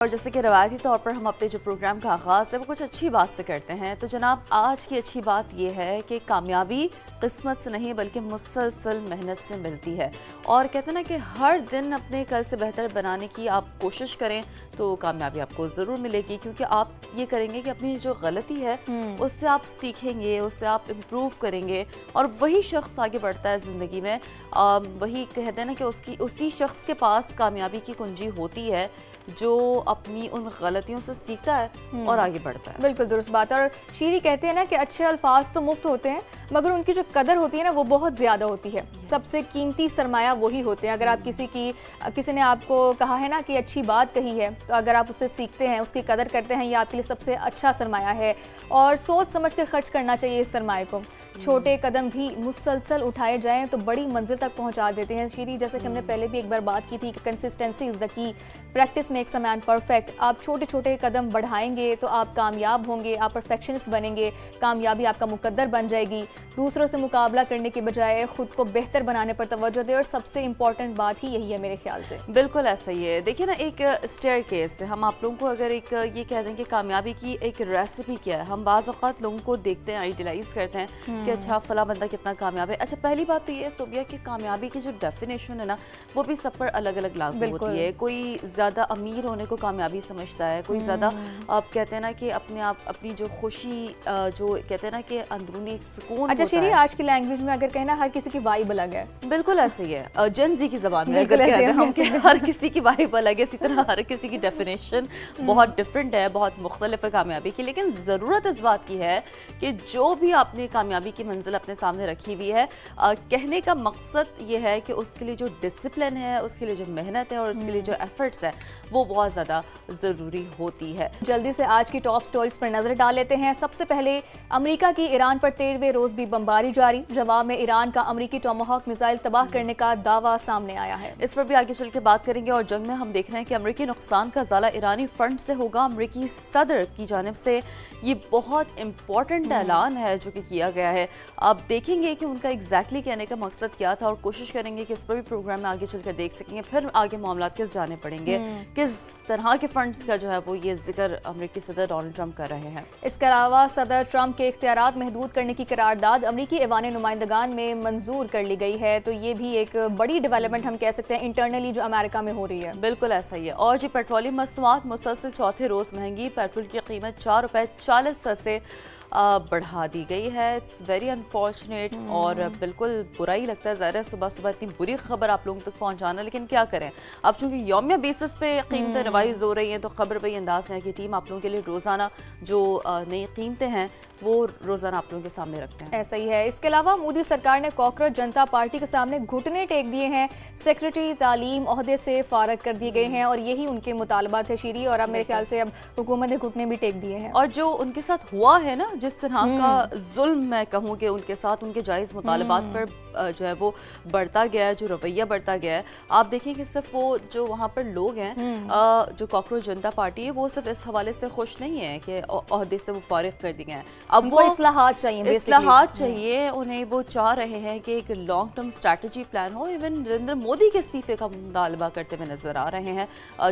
اور جیسے کہ روایتی طور پر ہم اپنے جو پروگرام کا آغاز ہے وہ کچھ اچھی بات سے کرتے ہیں، تو جناب آج کی اچھی بات یہ ہے کہ کامیابی قسمت سے نہیں بلکہ مسلسل محنت سے ملتی ہے، اور کہتے ہیں نا کہ ہر دن اپنے کل سے بہتر بنانے کی آپ کوشش کریں تو کامیابی آپ کو ضرور ملے گی، کیونکہ آپ یہ کریں گے کہ اپنی جو غلطی ہے اس سے آپ سیکھیں گے، اس سے آپ امپروو کریں گے، اور وہی شخص آگے بڑھتا ہے زندگی میں، وہی کہتے ہیں نا کہ اسی شخص کے پاس کامیابی کی کنجی ہوتی ہے جو اپنی ان غلطیوں سے سیکھتا ہے اور آگے بڑھتا ہے۔ بالکل درست بات ہے، اور شیری کہتے ہیں نا کہ اچھے الفاظ تو مفت ہوتے ہیں مگر ان کی جو قدر ہوتی ہے نا وہ بہت زیادہ ہوتی ہے، سب سے قیمتی سرمایہ وہی ہوتے ہیں۔ اگر آپ کسی نے آپ کو کہا ہے نا کہ اچھی بات کہی ہے تو اگر آپ اسے سیکھتے ہیں، اس کی قدر کرتے ہیں، یہ آپ کے لیے سب سے اچھا سرمایہ ہے، اور سوچ سمجھ کر خرچ کرنا چاہیے اس سرمایہ کو۔ چھوٹے قدم بھی مسلسل اٹھائے جائیں تو بڑی منزل تک پہنچا دیتے ہیں۔ شیری جیسے کہ ہم نے پہلے بھی ایک بار بات کی تھی کہ کنسسٹنسی از دا کی، practice makes a man perfect. آپ چھوٹے چھوٹے قدم بڑھائیں گے تو آپ کامیاب ہوں گے، آپ پرفیکشنسٹ بنیں گے، کامیابی آپ کا مقدر بن جائے گی۔ دوسروں سے مقابلہ کرنے کے بجائے خود کو بہتر بنانے پر توجہ دیں، اور سب سے امپورٹنٹ بات ہی یہی ہے میرے خیال سے۔ بالکل ایسا ہی ہے۔ دیکھیں نا، ایک اسٹیئر کیس ہے، ہم آپ لوگوں کو اگر ایک یہ کہہ دیں کہ کامیابی کی ایک ریسیپی کیا ہے، ہم بعض اوقات لوگوں کو دیکھتے ہیں، آئیڈیلائز کرتے ہیں کہ اچھا فلاں بندہ کتنا کامیاب ہے۔ اچھا پہلی بات تو یہ ہے صوبیہ کہ کامیابی کی جو ڈیفینیشن ہے نا وہ بھی سب پر الگ الگ لاگو ہوتی ہے۔ کوئی زیادہ امیر ہونے کو کامیابی سمجھتا ہے، کوئی زیادہ آپ کہتے ہیں نا کہ اپنی جو خوشی، جو کہتے ہیں نا کہ اندرونی ایک سکون۔ اچھا شیری، آج کی لینگویج میں اگر کہنا ہر کسی کی وائب الگ ہے۔ بالکل ایسے ہی ہے، جن زی کی زبان میں اگر کہتے ہیں ہم کہ ہر کسی کی وائب الگ ہے، اسی طرح ہر کسی کی ڈیفینیشن بہت ڈفرینٹ ہے، بہت مختلف ہے کامیابی کی۔ لیکن ضرورت اس بات کی ہے کہ جو بھی آپ نے کامیابی کی منزل اپنے سامنے رکھی ہوئی ہے، کہنے کا مقصد یہ ہے کہ اس کے لیے جو ڈسپلن ہے، اس کے لیے جو محنت ہے، اور اس کے لیے جو ایفرٹس ہے وہ بہت زیادہ ضروری ہوتی ہے۔ جلدی سے آج کی ٹاپ سٹوریز پر نظر ڈال لیتے ہیں۔ سب سے پہلے امریکہ کی ایران پر 13ویں روز بھی بمباری جاری، جواب میں ایران کا امریکی ٹاماہاک میزائل تباہ کرنے کا دعویٰ سامنے آیا ہے۔ اس پر بھی آگے چل کے بات کریں گے، اور جنگ میں ہم دیکھ رہے ہیں کہ امریکی نقصان کا ازالہ ایرانی فرنٹ سے ہوگا۔ امریکی صدر کی جانب سے یہ بہت امپورٹنٹ اعلان ہے جو کہ کیا گیا ہے۔ آپ دیکھیں گے کہ ان کا ایگزیکٹلی کہنے کا مقصد کیا تھا، اور کوشش کریں گے کہ اس پر بھی پروگرام میں آگے چل کر دیکھ سکیں گے، پھر آگے معاملات کس جانے پڑیں گے، کس طرح کے فنڈز کا جو ہے وہ یہ ذکر امریکی صدر ڈونلڈ ٹرمپ کر رہے ہیں۔ اس کے علاوہ صدر ٹرمپ کے اختیارات محدود کرنے کی قرارداد امریکی ایوان نمائندگان میں منظور کر لی گئی ہے، تو یہ بھی ایک بڑی ڈیولپمنٹ ہم کہہ سکتے ہیں انٹرنلی جو امریکہ میں ہو رہی ہے۔ بالکل ایسا ہی ہے۔ اور جی پیٹرولیم مصنوعات مسلسل چوتھے روز مہنگی، پیٹرول کی قیمت 4.40 روپے سے بڑھا دی گئی ہے۔ اٹس ویری انفارچونیٹ، اور بالکل برا ہی لگتا ہے، ظاہر ہے صبح صبح اتنی بری خبر آپ لوگوں تک پہنچانا، لیکن کیا کریں، اب چونکہ یومیہ بیسس پہ قیمتیں ریوائز ہو رہی ہیں تو خبر بھائی انداز ہے کہ ٹیم آپ لوگوں کے لیے روزانہ جو نئی قیمتیں ہیں وہ روزانہ آپ لوگوں کے سامنے رکھتے ہیں۔ ایسا ہی ہے۔ اس کے علاوہ مودی سرکار نے کاکروچ جنتا پارٹی کے سامنے گھٹنے ٹیک دیے ہیں، سیکرٹری تعلیم عہدے سے فارغ کر دیے گئے ہیں، اور یہی ان کے مطالبات تھے شیری، اور اب میرے خیال سے اب حکومت نے گھٹنے بھی ٹیک دیے ہیں۔ اور جو ان کے ساتھ ہوا ہے نا، جس طرح کا ظلم میں کہوں کہ ان کے ساتھ ان کے جائز مطالبات پر جو ہے وہ بڑھتا گیا ہے، جو رویہ بڑھتا گیا ہے، آپ دیکھیں کہ صرف وہ جو وہاں پر لوگ ہیں، جو کاکروچ جنتا پارٹی ہے، وہ صرف اس حوالے سے خوش نہیں ہے کہ عہدے سے وہ فارغ کر دی گئے ہیں، اب وہ اصلاحات چاہیے انہیں، وہ چاہ رہے ہیں کہ ایک لانگ ٹرم اسٹریٹجی پلان ہو۔ ایون نریندر مودی کے استعفے کا مطالبہ کرتے ہوئے نظر آ رہے ہیں،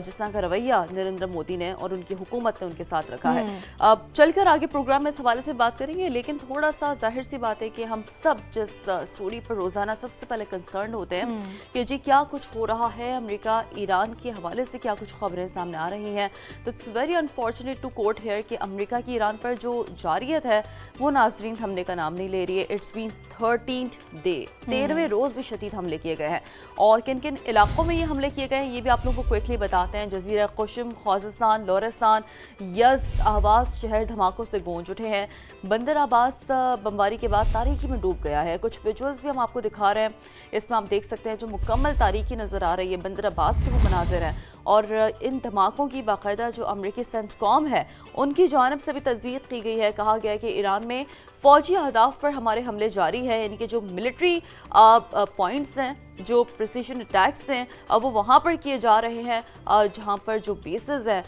جس طرح کا رویہ نریندر مودی نے اور ان کی حکومت نے ان کے ساتھ رکھا ہے۔ اب چل کر آگے پروگرام میں اس حوالے سے بات کریں گے، لیکن تھوڑا سا ظاہر سی بات ہے کہ ہم سب جس اسٹوری پر روزانہ سب سے پہلے کنسرنڈ ہوتے ہیں کہ جی کیا کچھ ہو رہا ہے، امریکہ ایران کے حوالے سے کیا کچھ خبریں سامنے آ رہی ہیں، تو it's very unfortunate to quote here کہ امریکہ کی ایران پر جو جاریت ہے وہ ناظرین تھمنے کا نام نہیں لے رہی ہے۔ اٹس بین 13th ڈے، 13ویں روز بھی شدید حملے کیے گئے ہیں، اور کن کن علاقوں میں یہ حملے کیے گئے ہیں یہ بھی آپ لوگوں کو کوئکلی بتاتے ہیں۔ جزیرہ قشم، خوزستان، لورستان، یزد، اہواز شہر دھماکوں سے گونج اٹھے ہیں۔ بندر عباس بمباری کے بعد تاریکی میں ڈوب گیا ہے۔ کچھ ویجولز بھی ہم آپ کو دکھا رہے ہیں، اس میں آپ دیکھ سکتے ہیں جو مکمل تاریکی نظر آ رہی ہے، بندر عباس کے وہ مناظر ہیں، اور ان دھماکوں کی باقاعدہ جو امریکی سینٹ کام ہے ان کی جانب سے بھی تصدیق کی گئی ہے۔ کہا گیا ہے کہ ایران میں فوجی اہداف پر ہمارے حملے جاری ہیں، یعنی کہ جو ملٹری پوائنٹس ہیں، جو پریسیشن اٹیکس ہیں، وہ وہاں پر کیے جا رہے ہیں، جہاں پر جو بیسز ہیں،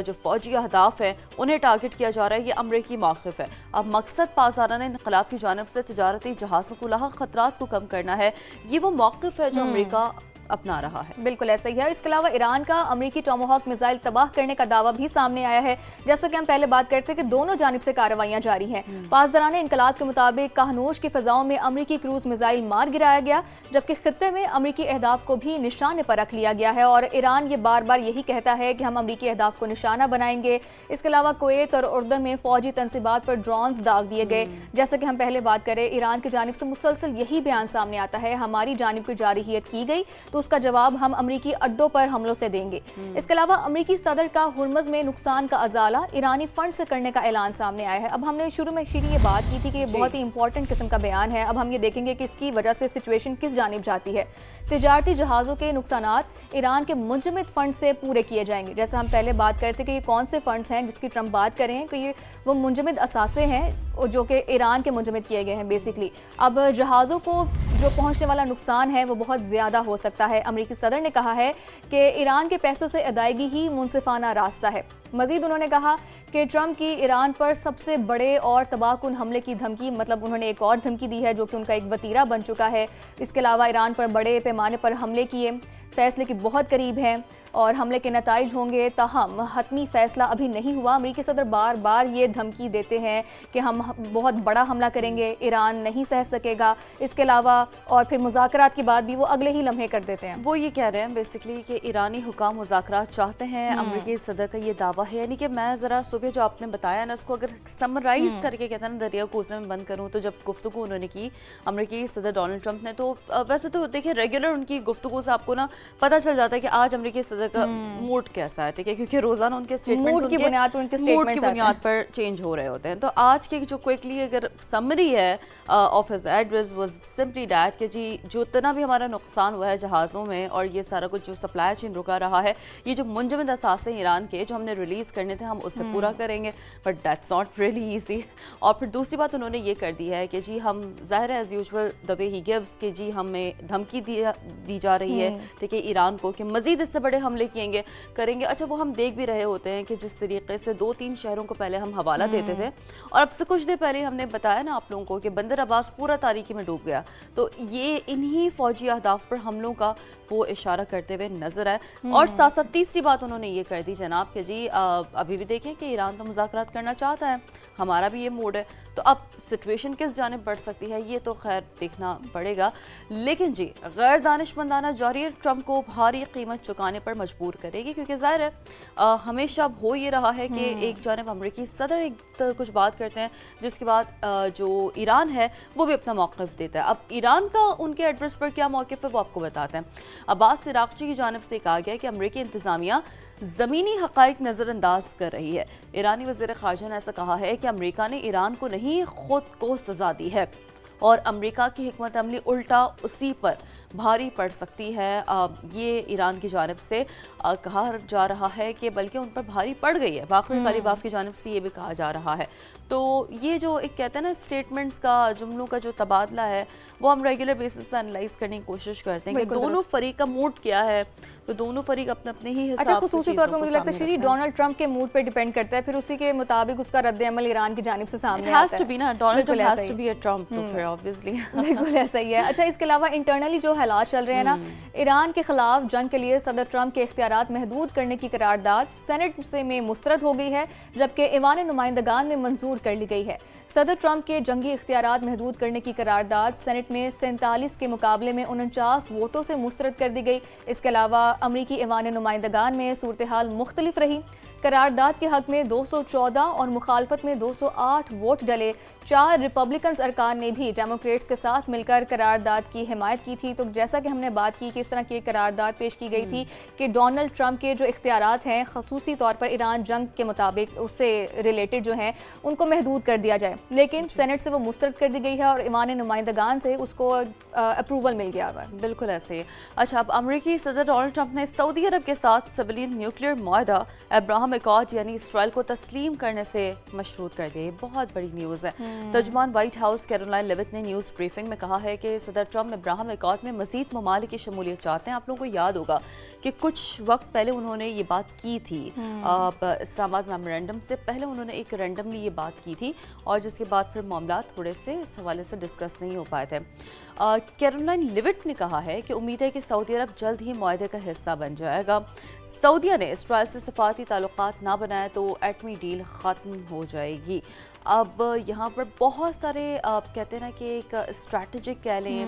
جو فوجی اہداف ہیں انہیں ٹارگٹ کیا جا رہا ہے۔ یہ امریکی موقف ہے۔ اب مقصد پاسدارانہ انقلاب کی جانب سے تجارتی جہازوں کو لاحق خطرات کو کم کرنا ہے۔ یہ وہ موقف ہے جو امریکہ अपना रहा है। बिल्कुल ऐसा ही है। इसके अलावा ईरान का अमेरिकी टॉमाहॉक मिसाइल तबाह करने का दावा भी सामने आया है। जैसा कि हम पहले बात करते थे कि दोनों जानिब से कार्रवाइयां जारी हैं। पासदारान इनकलाब के मुताबिक काहनोश की फिजाओं में अमेरिकी क्रूज मिसाइल मार गिराया गया, जबकि खित्ते में अमेरिकी अहदाफ को भी निशाने पर रख लिया गया है और ईरान ये बार बार यही कहता है कि हम अमेरिकी अहदाफ को निशाना बनाएंगे। इसके अलावा कुवैत और उर्दन में फौजी तंसीबात पर ड्रोन्स दाग दिए गए। जैसा कि हम पहले बात करें, ईरान की जानिब से मुसलसल यही बयान सामने आता है, हमारी जानिब की जारहियत की गई तो उसका जवाब हम अमेरिकी अड्डों पर हमलों से देंगे। इसके अलावा अमेरिकी सदर का हुर्मुज़ में नुकसान का अजाला ईरानी फंड से करने का ऐलान सामने आया है। अब हमने शुरू में ये बात की थी कि ये बहुत ही इंपॉर्टेंट किस्म का बयान है। अब हम ये देखेंगे कि इसकी वजह से सिचुएशन किस जानिब जाती है। तिजारती जहाज़ों के नुकसानात ईरान के मुंजमद फंड से पूरे किए जाएंगे। जैसा हम पहले बात करते थे कि ये कौन से फंड्स हैं जिसकी ट्रम्प बात कर रहे हैं कि ये वो मुंजमद असासे हैं जो कि ईरान के मुंजमद किए गए हैं बेसिकली। अब जहाज़ों को जो पहुंचने वाला नुकसान है वो बहुत ज़्यादा हो सकता है। अमेरिकी सदर ने कहा है कि ईरान के पैसों से अदायगी ही मुनसिफाना रास्ता है। मजीद उन्होंने कहा कि ट्रंप की ईरान पर सबसे बड़े और तबाहकुन हमले की धमकी, मतलब उन्होंने एक और धमकी दी है जो कि उनका एक वतीरा बन चुका है। इसके अलावा ईरान पर बड़े पैमाने पर हमले किए, फैसले के बहुत करीब हैं और हमले के नताइज होंगे, ताहम हतमी फैसला अभी नहीं हुआ। अमेरिकी सदर बार बार ये धमकी देते हैं कि हम बहुत बड़ा हमला करेंगे, ईरान नहीं सह सकेगा। इसके अलावा और फिर मुज़ाकरात की बात भी वो अगले ही लम्हे कर देते हैं। वो ये कह रहे हैं बेसिकली कि ईरानी हुकाम मुज़ाकरात चाहते हैं, अमेरिकी सदर का ये दावा है। यानी कि मैं ज़रा सुबह जो आपने बताया ना उसको अगर समराइज करके कहते हैं ना दरिया कोसे में बंद करूँ, तो जब गुफ्तगू उन्होंने की अमेरिकी सदर डोनाल्ड ट्रंप ने, तो वैसे तो देखिए रेगुलर उनकी गुफ्तगू से आपको ना पता चल जाता है कि आज अमेरिकी सदर का मूड कैसा है, ठीक है, क्योंकि रोजाना उनके स्टेटमेंट्स मूड की बुनियाद पर चेंज हो रहे होते हैं। तो आज के जो क्विकली अगर समरी है of his address was simply that कि जी जो इतना भी हमारा नुकसान हुआ है जहाज़ों में और ये सारा कुछ जो सप्लाई चेन रुका रहा है, ये जो मुंजमद असासे ईरान के जो हमने रिलीज़ करने थे हम उससे पूरा करेंगे, but that's not really easy. और फिर दूसरी बात उन्होंने ये कर दी है कि जी हम ज़ाहिर है as usual the way he gives कि जी हमें धमकी दी जा रही है, ठीक है, ईरान को कि मज़ीद इससे बड़े हमले करेंगे। अच्छा, वो हम देख भी रहे होते हैं कि जिस तरीके से 2-3 शहरों को पहले हम हवाला देते थे और अब से कुछ देर पहले हमने बताया ना आप लोगों को कि बंदर अब्बास पूरा तारीकी में डूब गया, तो ये इन्हीं फौजी अहदाफ पर हमलों का वो इशारा करते हुए नजर आए। और साथ साथ तीसरी बात उन्होंने ये कर दी जनाब कि जी अभी भी देखें कि ईरान तो मुज़ाकरात करना चाहता है, हमारा भी ये मूड है, तो अब सिचुएशन किस जानिब बढ़ सकती है ये तो खैर देखना पड़ेगा। लेकिन जी गैर दानिशमंदाना जारी ट्रंप को भारी कीमत चुकाने पर मजबूर करेगी, क्योंकि ज़ाहिर है हमेशा हो ये रहा है कि एक जानिब अमेरिकी सदर एक कुछ बात करते हैं जिसके बाद जो ईरान है वो भी अपना मौक़िफ़ देता है। अब ईरान का उनके एड्रेस पर क्या मौक़िफ़ है वो आपको बताते हैं। अब्बास इराक़ची की जानिब से कहा गया कि अमेरिकी इंतज़ामिया ज़मीनी हक़ाइक़ नज़रअंदाज कर रही है। ईरानी वज़ीर ख़ारजा ने ऐसा कहा है कि अमेरिका ने ईरान को नहीं खुद को सज़ा दी है और अमेरिका की हिकमत अमली उल्टा उसी पर भारी पड़ सकती है। ये ईरान की जानिब से कहा जा रहा है कि बल्कि उन पर भारी पड़ गई है। बाक़ी तालिबाफ की जानिब से ये भी कहा जा रहा है। तो ये जो एक कहते हैं ना स्टेटमेंट्स का, जुमलों का जो तबादला है वो हम रेगुलर बेसिस पर एनालाइज करने की कोशिश करते हैं कि दोनों फरीक का मूड क्या है, तो दोनों फरीक अपने अपने ही हिसाब से। अच्छा, खुसूसी तौर पर मुझे लगता है श्री डोनाल्ड ट्रंप के मूड पे डिपेंड करता है, फिर उसी के मुताबिक उसका रद्द-ए-अमल ईरान की जानिब से सामने आता है। Donald Trump has to be a Trump, तो फिर ऑब्वियसली बिल्कुल ऐसा ही है। अच्छा, इसके अलावा इंटरनली जो हालात चल रहे हैं ना, ईरान के खिलाफ जंग के लिए सदर ट्रंप के इख्तियारात महदूद करने की करारदाद सेनेट से में मुस्तरद हो गई है, जबकि ईवान नुमाइंदगान में मंजूर कर ली गई है। सदर ट्रंप के जंगी इख्तियारात महदूद करने की करारदाद सेनेट में 47 के मुकाबले में 49 वोटों से मुस्तरद कर दी गई। इसके अलावा अमरीकी ईवान नुमाइंदगान में सूरत हाल मुख्तलिफ रही। करारदाद के हक में 214 और मुखालफत में 208 वोट डले। 4 रिपब्लिकन अरकान ने भी डेमोक्रेट्स के साथ मिलकर करारदाद की हिमायत की थी। तो जैसा कि हमने बात की कि इस तरह की करारदाद पेश की गई थी कि डोनाल्ड ट्रंप के जो इख्तियारात हैं खसूसी तौर पर ईरान जंग के मुताबिक उससे रिलेटेड जो हैं उनको महदूद कर दिया जाए, लेकिन सेनेट से वो मुस्तरद कर दी गई है और ईवान नुमाइंदगान से उसको अप्रूवल मिल गया है। बिल्कुल ऐसे ही। अच्छा, अब अमेरिकी सदर डोनाल्ड ट्रंप ने सऊदी अरब के साथ सिविलियन न्यूक्लियर मुआहदा अब्राहम ابراہم اکارڈ यानी इसराइल को तस्लीम करने से मशरूत कर दिया। ये बहुत बड़ी न्यूज़ है। तर्जुमान व्हाइट हाउस कैरोलाइन लेविट ने न्यूज़ ब्रीफिंग में कहा है कि सदर ट्रम्प इब्राहिम अकॉर्ड में मज़ीद ममालिक की शमूलियत चाहते हैं। आप लोगों को याद होगा कि कुछ वक्त पहले उन्होंने ये बात की थी, इस्लामाबाद मेमोरेंडम से पहले उन्होंने एक रैंडमली ये बात की थी और जिसके बाद फिर मामला थोड़े से इस हवाले से डिस्कस नहीं हो पाए थे। कैरोलाइन लेविट ने कहा है कि उम्मीद है कि सऊदी अरब जल्द ही मुआहदे का हिस्सा बन जाएगा। सऊदीया ने इसराइल से सफारती ताल्लुकात ना बनाए तो एटमी डील ख़त्म हो जाएगी। अब यहाँ पर बहुत सारे आप कहते हैं ना कि एक स्ट्रैटेजिक कह लें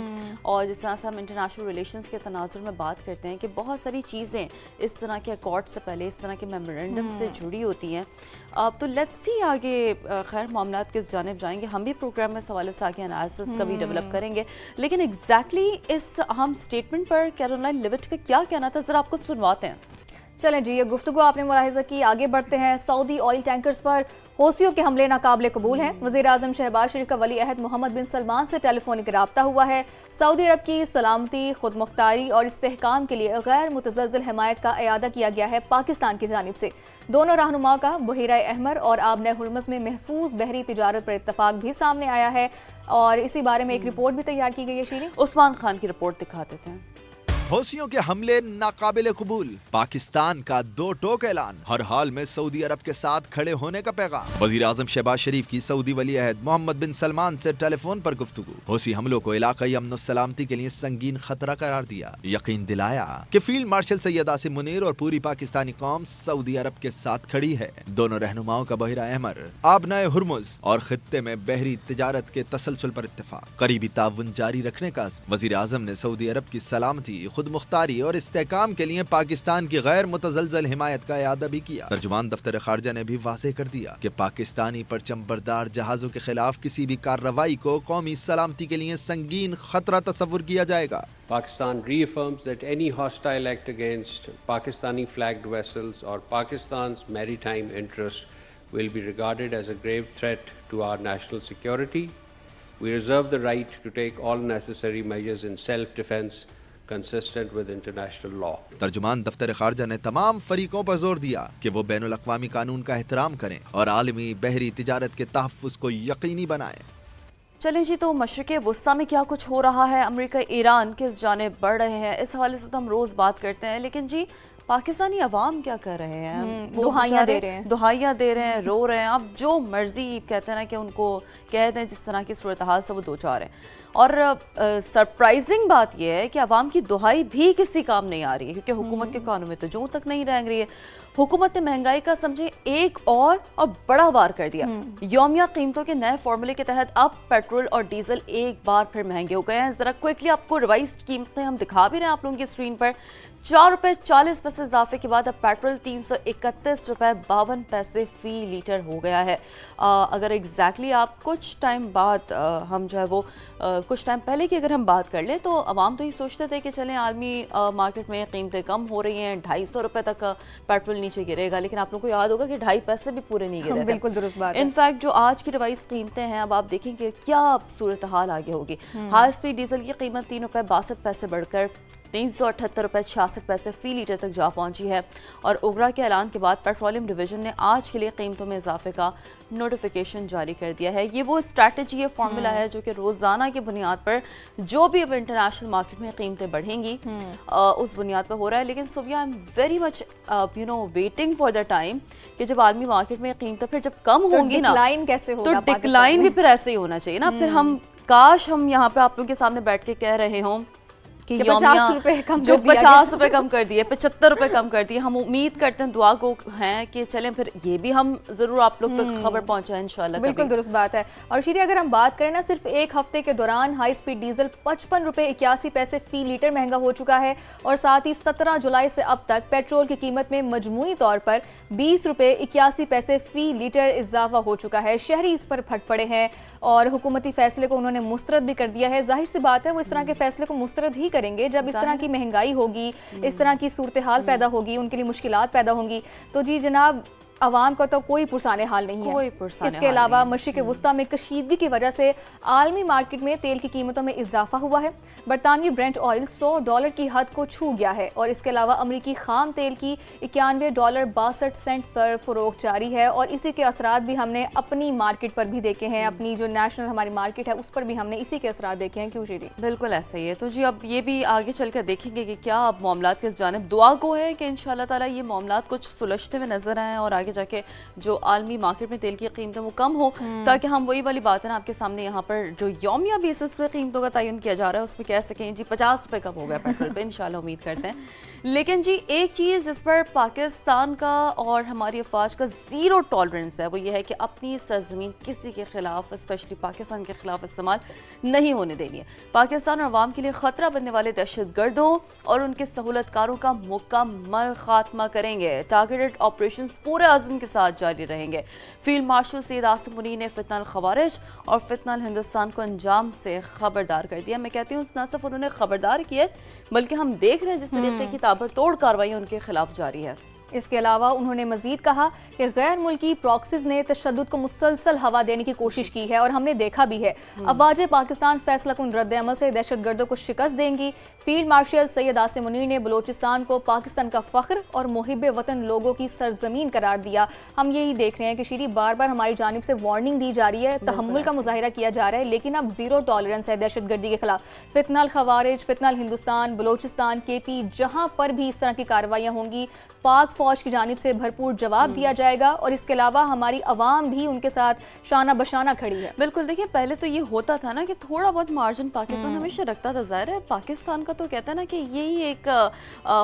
और जिस तरह से हम इंटरनेशनल रिलेशंस के तनाजुर में बात करते हैं कि बहुत सारी चीज़ें इस तरह के अकॉर्ड से पहले इस तरह के मेमोरेंडम से जुड़ी होती हैं। अब तो लेट्स सी आगे खैर मामला किस जानिब जाएंगे, हम भी प्रोग्राम में इस हवाले से आगे एनालिसिस का भी डेवलप करेंगे। लेकिन एग्जैक्टली इस अहम स्टेटमेंट पर कैरोलाइन लेविट का क्या कहना था, ज़रा आपको सुनवाते हैं। चलें जी, ये गुफ्तगू आपने मुलाहिज़ा की, आगे बढ़ते हैं। सऊदी ऑयल टैंकर्स पर हौसियों के हमले नाकाबिले कबूल हैं। वज़ीर आज़म शहबाज शरीफ का वली अहद मोहम्मद बिन सलमान से टेलीफोनिक रब्ता हुआ है। सऊदी अरब की सलामती, खुद मुख्तारी और इस्तेहकाम के लिए गैर मुतज़लज़ल हिमायत का इयादा किया गया है पाकिस्तान की जानिब से। दोनों रहनुमाओं का बहीरा अहमर और आबने हुर्मुज़ में महफूज बहरी तिजारत पर इत्तफाक भी सामने आया है और इसी बारे में एक रिपोर्ट भी तैयार की गई है। शीरी उस्मान खान की रिपोर्ट दिखाते थे। हौसियों के हमले नाकाबिले कबूल, पाकिस्तान का दो टोक ऐलान, हर हाल में सऊदी अरब के साथ खड़े होने का पैगाम। वजीर आजम शहबाज शरीफ की सऊदी वली अहद मोहम्मद बिन सलमान से टेलीफोन पर गुफ्तगू। हौसी हमलों को इलाकाई अमन सलामती के लिए संगीन खतरा करार दिया, यकीन दिलाया कि फील्ड मार्शल सैयद आसिम मुनीर और पूरी पाकिस्तानी कौम सऊदी अरब के साथ खड़ी है। दोनों रहनुमाओं का बहिरा अहमर, आबनाए हुर्मुज़ और खित्ते में बहरी तिजारत के तसलसल पर इत्तेफाक, करीबी ताउन जारी रखने का। वजीर आजम ने सऊदी अरब की सलामती, खुद मुख्तारी और इस्तेहकाम के लिए पाकिस्तान की गैर मुतज़लज़ल हिमायत का इयादा भी किया। तर्जुमान दफ्तर खारजा ने भी वाज़ेह कर दिया कि पाकिस्तानी परचम बरदार जहाजों के खिलाफ किसी भी कार्रवाई को कौमी सलामती के लिए संगीन खतरा तस्वुर किया जाएगा। Pakistan reaffirms that any hostile act against Pakistani flagged vessels or Pakistan's maritime interest will be regarded as a grave threat to our national security. We reserve the right to take all necessary measures in self-defense consistent with international law. तर्जुमान दफ्तर खारजा ने तमाम फरीकों पर जोर दिया कि वो बैनुल अक़वामी कानून का एहतराम करें और आलमी बहरी तिजारत के तहफ़्फ़ुज़ को यकीनी बनाएं। चलें जी, तो मशरिक़े वुस्ता में क्या कुछ हो रहा है, अमेरिका ईरान किस जानिब बढ़ रहे हैं, इस हवाले से तो हम रोज़ बात करते हैं। लेकिन जी पाकिस्तानी अवाम क्या कर रहे हैं, वो दुहाइयाँ दे रहे हैं, दुहाइयाँ दे रहे हैं, रो रहे हैं। अब जो मर्जी कहते हैं ना कि उनको कह दें जिस तरह की सूरत हाल से वो दो चार हैं। और सरप्राइजिंग बात यह है कि अवाम की दुहाई भी किसी काम नहीं आ रही है क्योंकि हुकूमत के कानून में तो जो तक नहीं रह रही है। हुकूमत ने महंगाई का समझे एक और बड़ा वार कर दिया। यौमिया कीमतों के नए फॉर्मूले के तहत अब पेट्रोल और डीजल एक बार फिर महंगे हो गए हैं। ज़रा क्विकली आपको रिवाइज्ड कीमतें हम दिखा भी रहे हैं आप लोगों की स्क्रीन पर। 4 रुपये 40 पैसे इजाफे के बाद अब पेट्रोल 331 रुपये 52 पैसे फ़ी लीटर हो गया है। अगर एग्जैक्टली आप कुछ टाइम बाद हम जो है वो कुछ टाइम पहले की अगर हम बात कर लें तो अवाम तो ये सोचते थे कि चलें आलमी मार्केट में कीमतें कम हो रही हैं, 250 रुपये तक पेट्रोल नीचे गिरेगा। लेकिन आप लोगों को याद होगा कि 2.5 पैसे भी पूरे नहीं गिरे थे। बिल्कुल दुरुस्त बात है। इनफैक्ट जो आज की रिवाइज कीमतें हैं, अब आप देखेंगे क्या सूरत हाल आगे होगी। हाई स्पीड डीजल की कीमत 3 रुपये 62 पैसे बढ़कर 378 रुपये 66 पैसे फ़ी लीटर तक जा पहुंची है। और ओगरा के ऐलान के बाद पेट्रोलियम डिवीजन ने आज के लिए कीमतों में इजाफे का नोटिफिकेशन जारी कर दिया है। ये वो स्ट्रैटेजी, ये फॉर्मूला है जो कि रोज़ाना की बुनियाद पर जो भी अब इंटरनेशनल मार्केट में कीमतें बढ़ेंगी उस बुनियाद पर हो रहा है। लेकिन Sofia, I am very much waiting for the time कि जब आलमी मार्केट में कीमतें फिर जब कम होंगी ना तो डिक्लाइन भी फिर ऐसे ही होना चाहिए ना। फिर हम काश हम यहाँ पे आप लोगों के सामने बैठ के कह रहे हों कि 50 रुपए कम जो 50 रुपए कम कर दिए, 75 रुपए कम कर दिए। हम उम्मीद करते हैं, दुआ को हैं कि चलें फिर ये भी हम जरूर आप लोग तक खबर पहुंचाएं इंशाल्लाह। बिल्कुल दुरुस्त बात है। और शीरी, अगर हम बात करें ना, सिर्फ एक हफ्ते के दौरान हाई स्पीड डीजल 55 रुपये 81 पैसे फ़ी लीटर महंगा हो चुका है और साथ ही 17 जुलाई से अब तक पेट्रोल की कीमत में मजमूई तौर पर 20 रुपये 81 पैसे फ़ी लीटर इजाफा हो चुका है। शहरी इस पर फट पड़े हैं और हुकूमती फैसले को उन्होंने मुस्तरद भी कर दिया है। जाहिर सी बात है वो इस तरह के फैसले को मुस्तरद ही करेंगे जब इस तरह की महंगाई होगी, इस तरह की सूरत हाल पैदा होगी, उनके लिए मुश्किलात पैदा होंगी। तो जी जनाब, عوام کا تو کوئی پرسانے حال نہیں کوئی ہے. پرسانے اس کے حال علاوہ نہیں ہے. مشرق وسطیٰ میں کشیدگی کی وجہ سے عالمی مارکیٹ میں تیل کی قیمتوں میں اضافہ ہوا ہے. برطانوی برنٹ آئل $100 کی حد کو چھو گیا ہے اور اس کے علاوہ امریکی خام تیل کی $91.62 پر فروخت جاری ہے. اور اسی کے اثرات بھی ہم نے اپنی مارکیٹ پر بھی دیکھے ہیں, اپنی جو نیشنل ہماری مارکیٹ ہے اس پر بھی ہم نے اسی کے اثرات دیکھے ہیں. کیوں شیری؟ بالکل ایسا ہی ہے. تو جی اب یہ بھی آگے چل کر دیکھیں گے کہ کیا اب معاملات کس جانب. دعا گو ہے کہ انشاءاللہ تعالیٰ یہ معاملات کچھ سلجھتے ہوئے نظر آئیں اور آگے جا کے جو عالمی مارکیٹ میں تیل کی قیمتیں وہ کم ہو, تاکہ ہم وہی والی بات ہے نا آپ کے سامنے یہاں پر جو یومیہ بیسس پہ قیمتوں کا تعین کیا جا رہا ہے اس پہ کہہ سکیں جی 50 روپے کم ہو گیا پیٹرول پہ, انشاءاللہ امید کرتے ہیں. لیکن جی ایک چیز جس پر پاکستان کا اور ہماری افواج کا زیرو ٹالرنس ہے وہ یہ ہے کہ اپنی سرزمین کسی کے خلاف اسپیشلی پاکستان کے خلاف استعمال نہیں ہونے دینی ہے. پاکستان اور عوام کے لیے خطرہ بننے والے دہشت گردوں اور ان کے سہولت کاروں کا مکمل خاتمہ کریں گے. ٹارگیٹڈ آپریشنز پورے عزم کے ساتھ جاری رہیں گے. فیلڈ مارشل سید عاصم منیر نے فتنہ الخوارج اور فتنہ الہندوستان کو انجام سے خبردار کر دیا. میں کہتی ہوں نہ صرف انہوں نے خبردار کیے بلکہ ہم دیکھ رہے ہیں جس طریقے کی تابڑتوڑ کارروائیاں ان کے خلاف جاری ہے. اس کے علاوہ انہوں نے مزید کہا کہ غیر ملکی پراکسیز نے تشدد کو مسلسل ہوا دینے کی کوشش کی ہے اور ہم نے دیکھا بھی ہے. افواج پاکستان فیصلہ کن رد عمل سے دہشت گردوں کو شکست دیں گی. فیلڈ مارشل سید عاصم منیر نے بلوچستان کو پاکستان کا فخر اور محب وطن لوگوں کی سرزمین قرار دیا. ہم یہی دیکھ رہے ہیں کہ شیری بار بار ہماری جانب سے وارننگ دی جا رہی ہے, تحمل کا مظاہرہ کیا جا رہا ہے, لیکن اب زیرو ٹالرنس ہے دہشت گردی کے خلاف. فتنہ الخوارج, فتنہ الہندوستان, بلوچستان, KP جہاں پر بھی اس طرح کی کارروائیاں ہوں گی پاک فوج کی جانب سے بھرپور جواب دیا جائے گا. اور اس کے علاوہ ہماری عوام بھی ان کے ساتھ شانہ بشانہ کھڑی ہے. بالکل. دیکھیں پہلے تو یہ ہوتا تھا نا کہ تھوڑا بہت مارجن پاکستان ہمیشہ رکھتا تھا. ظاہر ہے پاکستان کا تو کہتا ہے نا کہ یہی ایک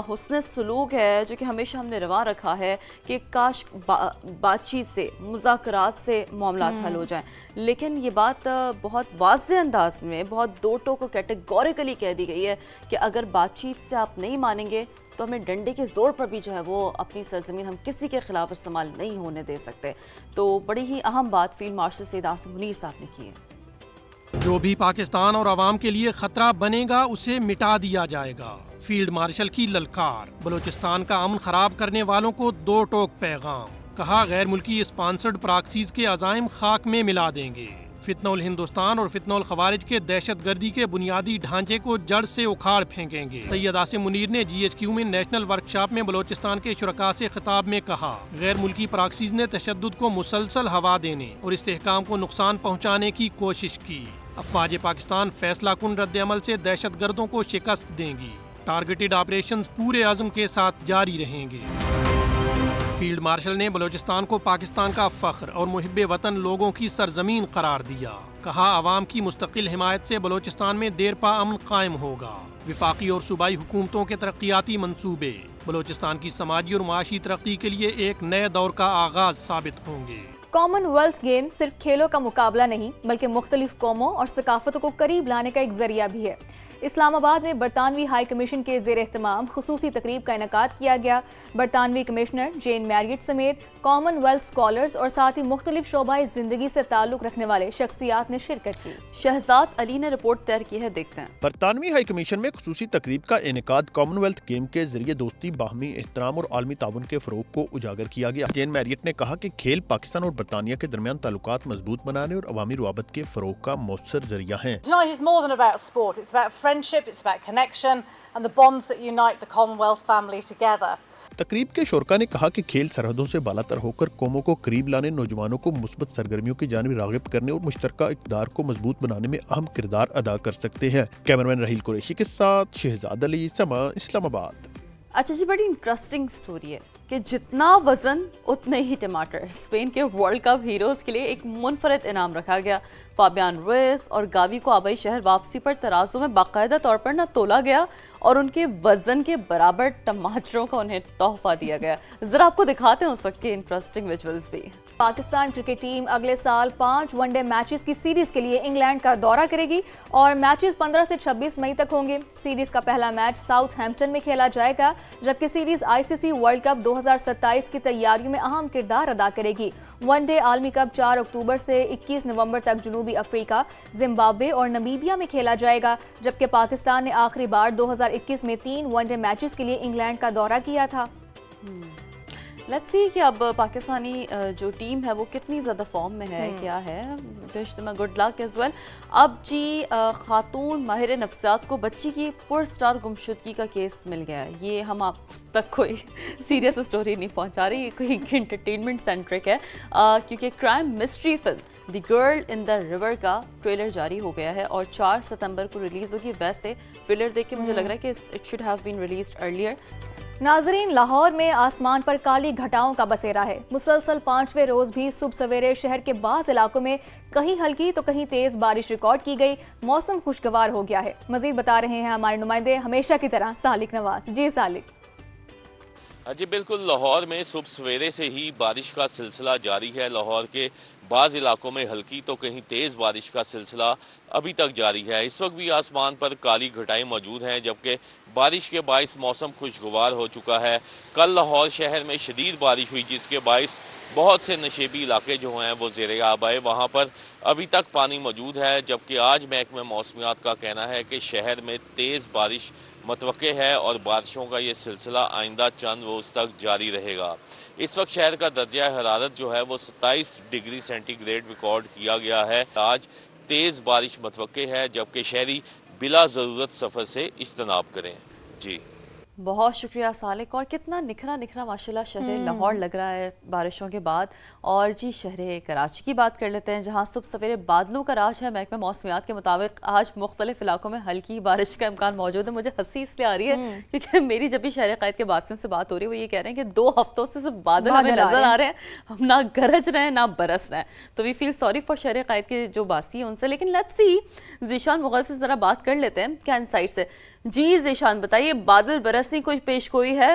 حسن سلوک ہے جو کہ ہمیشہ ہم نے روا رکھا ہے کہ کاش بات چیت سے مذاکرات سے معاملات حل ہو جائیں. لیکن یہ بات بہت واضح انداز میں بہت دو ٹوک کیٹیگوریکلی کہہ دی گئی ہے کہ اگر بات چیت سے آپ نہیں مانیں گے تو ہمیں ڈنڈے کے زور پر بھی جو ہے وہ اپنی سرزمین ہم کسی کے خلاف استعمال نہیں ہونے دے سکتے. تو بڑی ہی اہم بات فیلڈ مارشل سید عاصم منیر صاحب نے کی ہے. جو بھی پاکستان اور عوام کے لیے خطرہ بنے گا اسے مٹا دیا جائے گا. فیلڈ مارشل کی للکار. بلوچستان کا امن خراب کرنے والوں کو دو ٹوک پیغام. کہا غیر ملکی اسپانسرڈ پراکسیز کے عزائم خاک میں ملا دیں گے. فتنہ الہندوستان اور فتنہ الخوارج کے دہشت گردی کے بنیادی ڈھانچے کو جڑ سے اکھاڑ پھینکیں گے. سید عاصم منیر نے GHQ میں نیشنل ورکشاپ میں بلوچستان کے شرکاء سے خطاب میں کہا غیر ملکی پراکسیز نے تشدد کو مسلسل ہوا دینے اور استحکام کو نقصان پہنچانے کی کوشش کی. افواج پاکستان فیصلہ کن رد عمل سے دہشت گردوں کو شکست دیں گی. ٹارگیٹڈ آپریشنز پورے عزم کے ساتھ جاری رہیں گے. فیلڈ مارشل نے بلوچستان کو پاکستان کا فخر اور محب وطن لوگوں کی سرزمین قرار دیا. کہا عوام کی مستقل حمایت سے بلوچستان میں دیر پا امن قائم ہوگا. وفاقی اور صوبائی حکومتوں کے ترقیاتی منصوبے بلوچستان کی سماجی اور معاشی ترقی کے لیے ایک نئے دور کا آغاز ثابت ہوں گے. کامن ویلتھ گیم صرف کھیلوں کا مقابلہ نہیں بلکہ مختلف قوموں اور ثقافتوں کو قریب لانے کا ایک ذریعہ بھی ہے. اسلام آباد میں برطانوی ہائی کمیشن کے زیر اہتمام خصوصی تقریب کا انعقاد کیا گیا. برطانوی کمشنر جین میریٹ سمیت کامن ویلتھ اسکالرز اور ساتھ ہی مختلف شعبہ زندگی سے تعلق رکھنے والے شخصیات نے شرکت کی. شہزاد علی نے رپورٹ تیار کی ہے, دیکھتے ہیں. برطانوی ہائی کمیشن میں خصوصی تقریب کا انعقاد کامن ویلتھ گیم کے ذریعے دوستی, باہمی احترام اور عالمی تعاون کے فروغ کو اجاگر کیا گیا. جین میریٹ نے کہا کہ کھیل پاکستان اور برطانیہ کے درمیان تعلقات مضبوط بنانے اور عوامی روابط کے فروغ کا مؤثر ذریعہ ہیں. Tonight is more than about sport. It's about friendship, it's about connection and the bonds that unite the Commonwealth family together. تقریب کے شرکاء نے کہا کہ کھیل سرحدوں سے بالا تر ہو کر قوموں کو قریب لانے, نوجوانوں کو مثبت سرگرمیوں کی جانب راغب کرنے اور مشترکہ اقدار کو مضبوط بنانے میں اہم کردار ادا کر سکتے ہیں. کیمرمین رحیل قریشی کے ساتھ شہزاد علی, سما, اسلام آباد. اچھا جی, بڑی انٹرسٹنگ سٹوری ہے کہ جتنا وزن اتنے ہی ٹماٹر. اسپین کے ورلڈ کپ ہیروز کے لیے ایک منفرد انعام رکھا گیا. فابیان رویز اور گاوی کو آبائی شہر واپسی پر ترازو میں باقاعدہ طور پر نہ تولا گیا اور ان کے وزن کے برابر ٹماٹروں کا انہیں تحفہ دیا گیا. ذرا آپ کو دکھاتے ہیں اس وقت کے انٹرسٹنگ ویژولز بھی. پاکستان کرکٹ ٹیم اگلے سال 5 ون ڈے میچز کی سیریز کے لیے انگلینڈ کا دورہ کرے گی اور میچز 15 سے 26 مئی تک ہوں گے. سیریز کا پہلا میچ ساؤتھ ہیمپٹن میں کھیلا جائے گا جبکہ سیریز ICC ورلڈ کپ 2027 کی تیاریوں میں اہم کردار ادا کرے گی. ون ڈے عالمی کپ 4 اکتوبر سے 21 نومبر تک جنوبی افریقہ, زمبابوے اور نمیبیا میں کھیلا جائے گا جبکہ پاکستان نے آخری بار 2021 میں 3 ون ڈے میچز کے لیے انگلینڈ کا دورہ کیا تھا. लेट्स सी कि अब पाकिस्तानी जो टीम है वो कितनी ज़्यादा फॉर्म में है, क्या है। विश तुम्हें गुड लक एज वेल। अब जी खातून माहिर नफ्सियात को बच्ची की पुरस्टार गुमशुदगी का केस मिल गया है। ये हम आप तक कोई सीरियस स्टोरी नहीं पहुंचा रही, ये कोई एंटरटेनमेंट सेंट्रिक है, क्योंकि crime mystery film the girl in the river का ट्रेलर जारी हो गया है और 4 सितंबर को रिलीज़ होगी। वैसे ट्रेलर देख के मुझे लग रहा है कि it should have been released earlier. नाजरीन, लाहौर में आसमान पर काली घटाओं का बसेरा है। मुसलसल 5वें रोज भी सुबह सवेरे शहर के बाज़ इलाकों में कहीं हल्की तो कहीं तेज बारिश रिकॉर्ड की गई। मौसम खुशगवार हो गया है। मजीद बता रहे हैं हमारे नुमाइंदे हमेशा की तरह सालिक नवाज। जी सालिक। जी बिल्कुल, लाहौर में सुबह सवेरे से ही बारिश का सिलसिला जारी है। लाहौर के बाज़ इलाकों में हल्की तो कहीं तेज़ बारिश का सिलसिला अभी तक जारी है। इस वक्त भी आसमान पर काली घटाएं मौजूद हैं, जबकि बारिश के बाइस मौसम खुशगवार हो चुका है। कल लाहौर शहर में शदीद बारिश हुई, जिसके बाइस बहुत से नशेबी इलाके जो हैं वो ज़ेरे आब आए, वहाँ पर अभी तक पानी मौजूद है। जबकि आज महकमे मौसमियात का कहना है कि शहर में तेज़ बारिश मतवक्के है और बारिशों का ये सिलसिला आइंदा चंद रोज़ तक जारी रहेगा। इस वक्त शहर का दर्जा हरारत जो है वो 27 डिग्री सेंटीग्रेड रिकॉर्ड किया गया है। आज तेज़ बारिश मतवक्के है, जबकि शहरी बिला ज़रूरत सफ़र से इज्तनाब करें। जी बहुत शुक्रिया सालिक। और कितना निखरा निखरा माशाल्लाह शहर लाहौर लग रहा है बारिशों के बाद। और जी शहर कराची की बात कर लेते हैं, जहां सुबह सवेरे बादलों का राज है। महकमा मौसमियात के मुताबिक आज मुख्तलिफ इलाकों में हल्की बारिश का इम्कान मौजूद है। मुझे हंसी इसलिए आ रही है क्योंकि मेरी जब भी शहर क़ायद के बासियों से बात हो रही है, वो ये कह रहे हैं कि 2 हफ्तों से सिर्फ बादल हमें नजर आ रहे हैं, हम ना गरज रहे हैं ना बरस रहे हैं। तो वी फील सॉरी फॉर शहर क़ायद के जो बासी है उनसे। लेकिन लेट्स सी, ज़ीशान मुग़ल से ज़रा बात कर लेते हैं क्या इनसाइट से। जी ज़ीशान बताइए, बादल बरसने कोई पेशगोई है?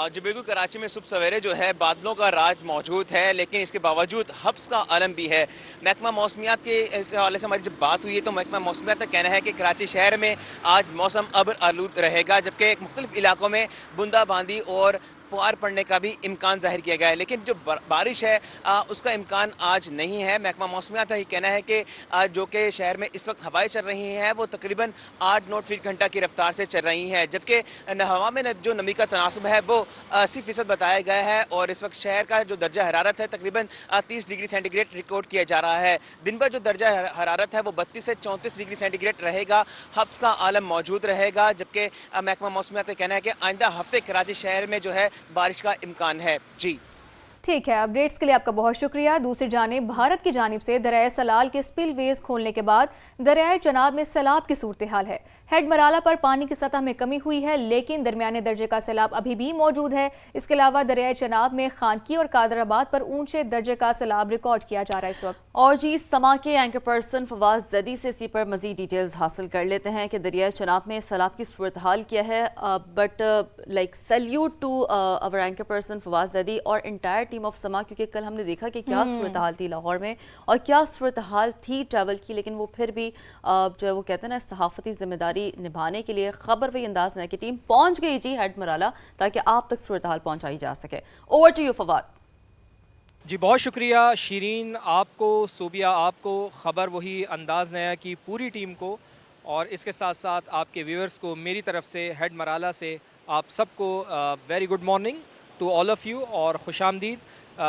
जी बिल्कुल, कराची में सुबह सवेरे जो है बादलों का राज मौजूद है, लेकिन इसके बावजूद हब्स का आलम भी है। महकमा मौसमियात के इस हवाले से हमारी जब बात हुई है तो महकमा मौसमियात का कहना है कि कराची शहर में आज मौसम अब्र आलूद रहेगा, जबकि मुख्तलिफ इलाकों में बूंदाबांदी और फुहार पड़ने का भी इम्कान जाहिर किया गया है। लेकिन जो बारिश है उसका इम्कान आज नहीं है। महकमा मौसमियात का ये कहना है कि जो कि शहर में इस वक्त हवाएं चल रही हैं वो तकरीबन 8 नॉट फी घंटा की रफ्तार से चल रही हैं, जबकि हवा में जो नमी का तनासब है वो 80% बताया गया है। और इस वक्त शहर का जो दर्जा हरारत है तकरीबन 30 डिग्री सेंटीग्रेड रिकॉर्ड किया जा रहा है। दिन भर जो दर्जा हरारत है वो 32 से 34 डिग्री सेंटीग्रेड रहेगा। हब्स का आलम मौजूद रहेगा, जबकि महकमा मौसमियात का कहना है कि आइंदा हफ्ते कराची शहर में जो है बारिश का इम्कान है। जी ठीक है, अपडेट्स के लिए आपका बहुत शुक्रिया। दूसरी जानिब भारत की जानिब से दरियाए सलाल के स्पिलवेज खोलने के बाद दरियाए चनाब में सैलाब की सूरत हाल है। हेड मराला पर पानी की सतह में कमी हुई है, लेकिन दरमियाने दर्जे का सैलाब अभी भी मौजूद है। इसके अलावा दरियाए चनाब में खानकी और कादराबाद पर ऊंचे दर्जे का सैलाब रिकॉर्ड किया जा रहा है इस वक्त। और जी समा के एंकर पर्सन फवाद जदी से इसी पर मजीद डिटेल्स हासिल कर लेते हैं कि दरियाए चनाब में सैलाब की सूरत हाल क्या है। But like salute to our anchor person Fawad Zaidi और इंटायर टीम ऑफ समा, क्योंकि कल हमने देखा कि क्या सूरत हाल थी लाहौर में और क्या सूरत हाल थी ट्रैवल की, लेकिन वो फिर भी जो है वो कहते हैं ना सहाफ़ती जिम्मेदारी निभाने के लिए खबर वही अंदाज में है कि टीम पहुंच गई जी हेड मराला ताकि आप तक सूरत हाल पहुंचाई जा सके। Over to you Fawad. जी बहुत शुक्रिया शीरीन, आपको सूबिया, आपको खबर वही अंदाज नया की पूरी टीम को और इसके साथ साथ आपके व्यूअर्स को मेरी तरफ से हेड मराला से आप सबको very good morning to all of you और खुशामदीद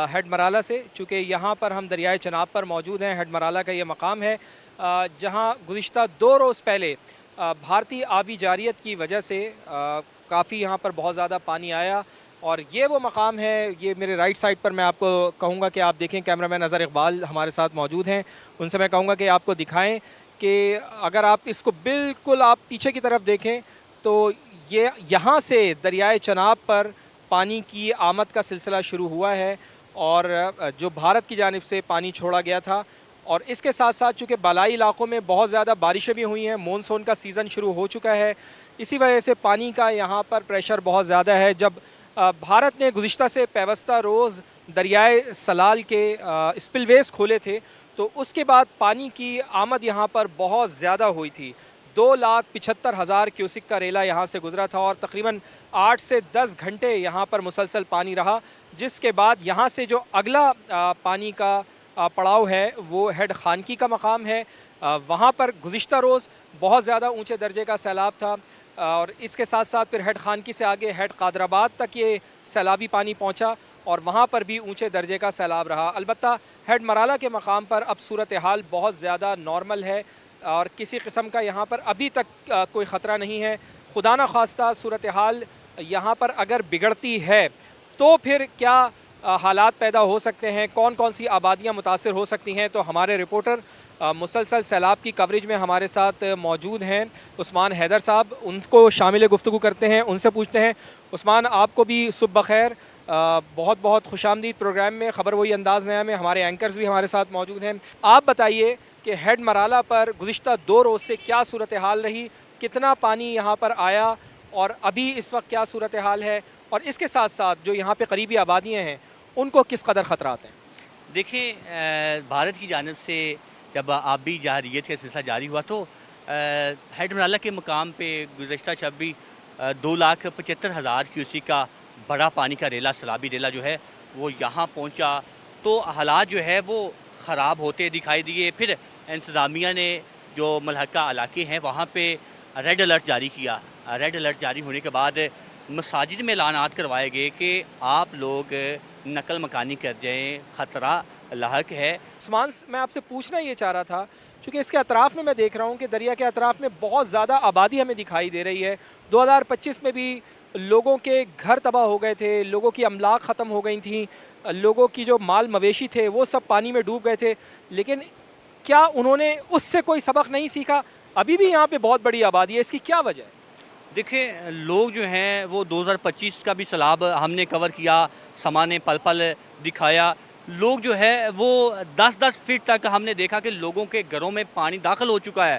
हेड मराला से। चूँकि यहाँ पर हम दरियाए चनाब पर मौजूद हैं। हेड मराला का ये मकाम है जहाँ गुज़िश्ता 2 रोज़ पहले भारतीय आबी जारियत की वजह से काफ़ी यहाँ पर बहुत ज़्यादा पानी आया और ये वो मकाम है। ये मेरे राइट साइड पर मैं आपको कहूँगा कि आप देखें, कैमरामैन अज़हर इकबाल हमारे साथ मौजूद हैं, उनसे मैं कहूँगा कि आपको दिखाएं कि अगर आप इसको बिल्कुल आप पीछे की तरफ देखें तो ये यहाँ से दरियाए चनाब पर पानी की आमद का सिलसिला शुरू हुआ है और जो भारत की जानिब से पानी छोड़ा गया था। और इसके साथ साथ चूँकि बालाई इलाकों में बहुत ज़्यादा बारिशें भी हुई हैं, मानसून का सीज़न शुरू हो चुका है, इसी वजह से पानी का यहाँ पर प्रेशर बहुत ज़्यादा है। जब भारत ने गुज़िश्ता से पैवस्ता रोज़ दरियाए सलाल के स्पिलवेज खोले थे तो उसके बाद पानी की आमद यहाँ पर बहुत ज़्यादा हुई थी। 2,75,000 क्यूसिक का रेला यहाँ से गुजरा था और तकरीबन 8 से 10 घंटे यहाँ पर मुसलसल पानी रहा, जिसके बाद यहाँ से जो अगला पानी का पड़ाव है वो हेड खानकी का मकाम है। वहाँ पर गुज़िश्ता रोज़ बहुत ज़्यादा ऊंचे दर्जे का सैलाब था। اور اس کے ساتھ ساتھ پھر ہیڈ خانکی سے آگے ہیڈ قادر آباد تک یہ سیلابی پانی پہنچا اور وہاں پر بھی اونچے درجے کا سیلاب رہا. البتہ ہیڈ مرالہ کے مقام پر اب صورتحال بہت زیادہ نارمل ہے اور کسی قسم کا یہاں پر ابھی تک کوئی خطرہ نہیں ہے. خدا نہ خواستہ صورتحال یہاں پر اگر بگڑتی ہے تو پھر کیا حالات پیدا ہو سکتے ہیں, کون کون سی آبادیاں متاثر ہو سکتی ہیں, تو ہمارے رپورٹر مسلسل سیلاب کی کوریج میں ہمارے ساتھ موجود ہیں عثمان حیدر صاحب. ان کو شامل گفتگو کرتے ہیں, ان سے پوچھتے ہیں. عثمان, آپ کو بھی صبح بخیر, بہت بہت خوش آمدید پروگرام میں. خبر وہی انداز نیا میں ہمارے اینکرز بھی ہمارے ساتھ موجود ہیں. آپ بتائیے کہ ہیڈ مرالہ پر گزشتہ 2 روز سے کیا صورتحال رہی, کتنا پانی یہاں پر آیا اور ابھی اس وقت کیا صورتحال ہے, اور اس کے ساتھ ساتھ جو یہاں پہ قریبی آبادیاں ہیں ان کو کس قدر خطرات ہیں؟ دیکھیں, بھارت کی جانب سے جب آبی جارحیت کا سلسلہ جاری ہوا تو ہیڈ مرالہ کے مقام پہ گزشتہ شب بھی 2,75,000 کیوسیک کا بڑا پانی کا ریلا, سیلابی ریلا جو ہے وہ یہاں پہنچا تو حالات جو ہے وہ خراب ہوتے دکھائی دیے. پھر انتظامیہ نے جو ملحقہ علاقے ہیں وہاں پہ ریڈ الرٹ جاری کیا. ریڈ الرٹ جاری ہونے کے بعد مساجد میں اعلانات کروائے گئے کہ آپ لوگ نقل مکانی کر جائیں, خطرہ لاحق ہے. عثمان, میں آپ سے پوچھنا یہ چاہ رہا تھا چونکہ اس کے اطراف میں دیکھ رہا ہوں کہ دریا کے اطراف میں بہت زیادہ آبادی ہمیں دکھائی دے رہی ہے. 2025 میں بھی لوگوں کے گھر تباہ ہو گئے تھے, لوگوں کی املاک ختم ہو گئی تھیں, لوگوں کی جو مال مویشی تھے وہ سب پانی میں ڈوب گئے تھے. لیکن کیا انہوں نے اس سے کوئی سبق نہیں سیکھا؟ ابھی بھی یہاں پہ بہت بڑی آبادی ہے, اس کی کیا وجہ ہے؟ دیکھیں, لوگ جو ہیں وہ 2025 کا بھی سیلاب ہم نے کور کیا, سامان پل پل دکھایا. لوگ جو ہے وہ 10-10 فٹ تک ہم نے دیکھا کہ لوگوں کے گھروں میں پانی داخل ہو چکا ہے.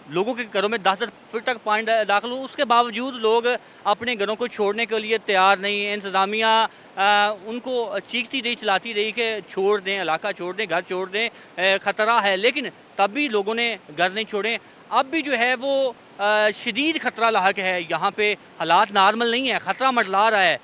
لوگوں کے گھروں میں 10-10 فٹ تک پانی داخل ہو, اس کے باوجود لوگ اپنے گھروں کو چھوڑنے کے لیے تیار نہیں. انتظامیہ ان کو چیختی رہی, چلاتی رہی کہ چھوڑ دیں, علاقہ چھوڑ دیں, گھر چھوڑ دیں, خطرہ ہے. لیکن تب بھی لوگوں نے گھر نہیں چھوڑے. اب بھی جو ہے وہ شدید خطرہ لاحق ہے. یہاں پہ حالات نارمل نہیں ہے, خطرہ منڈلا رہا ہے.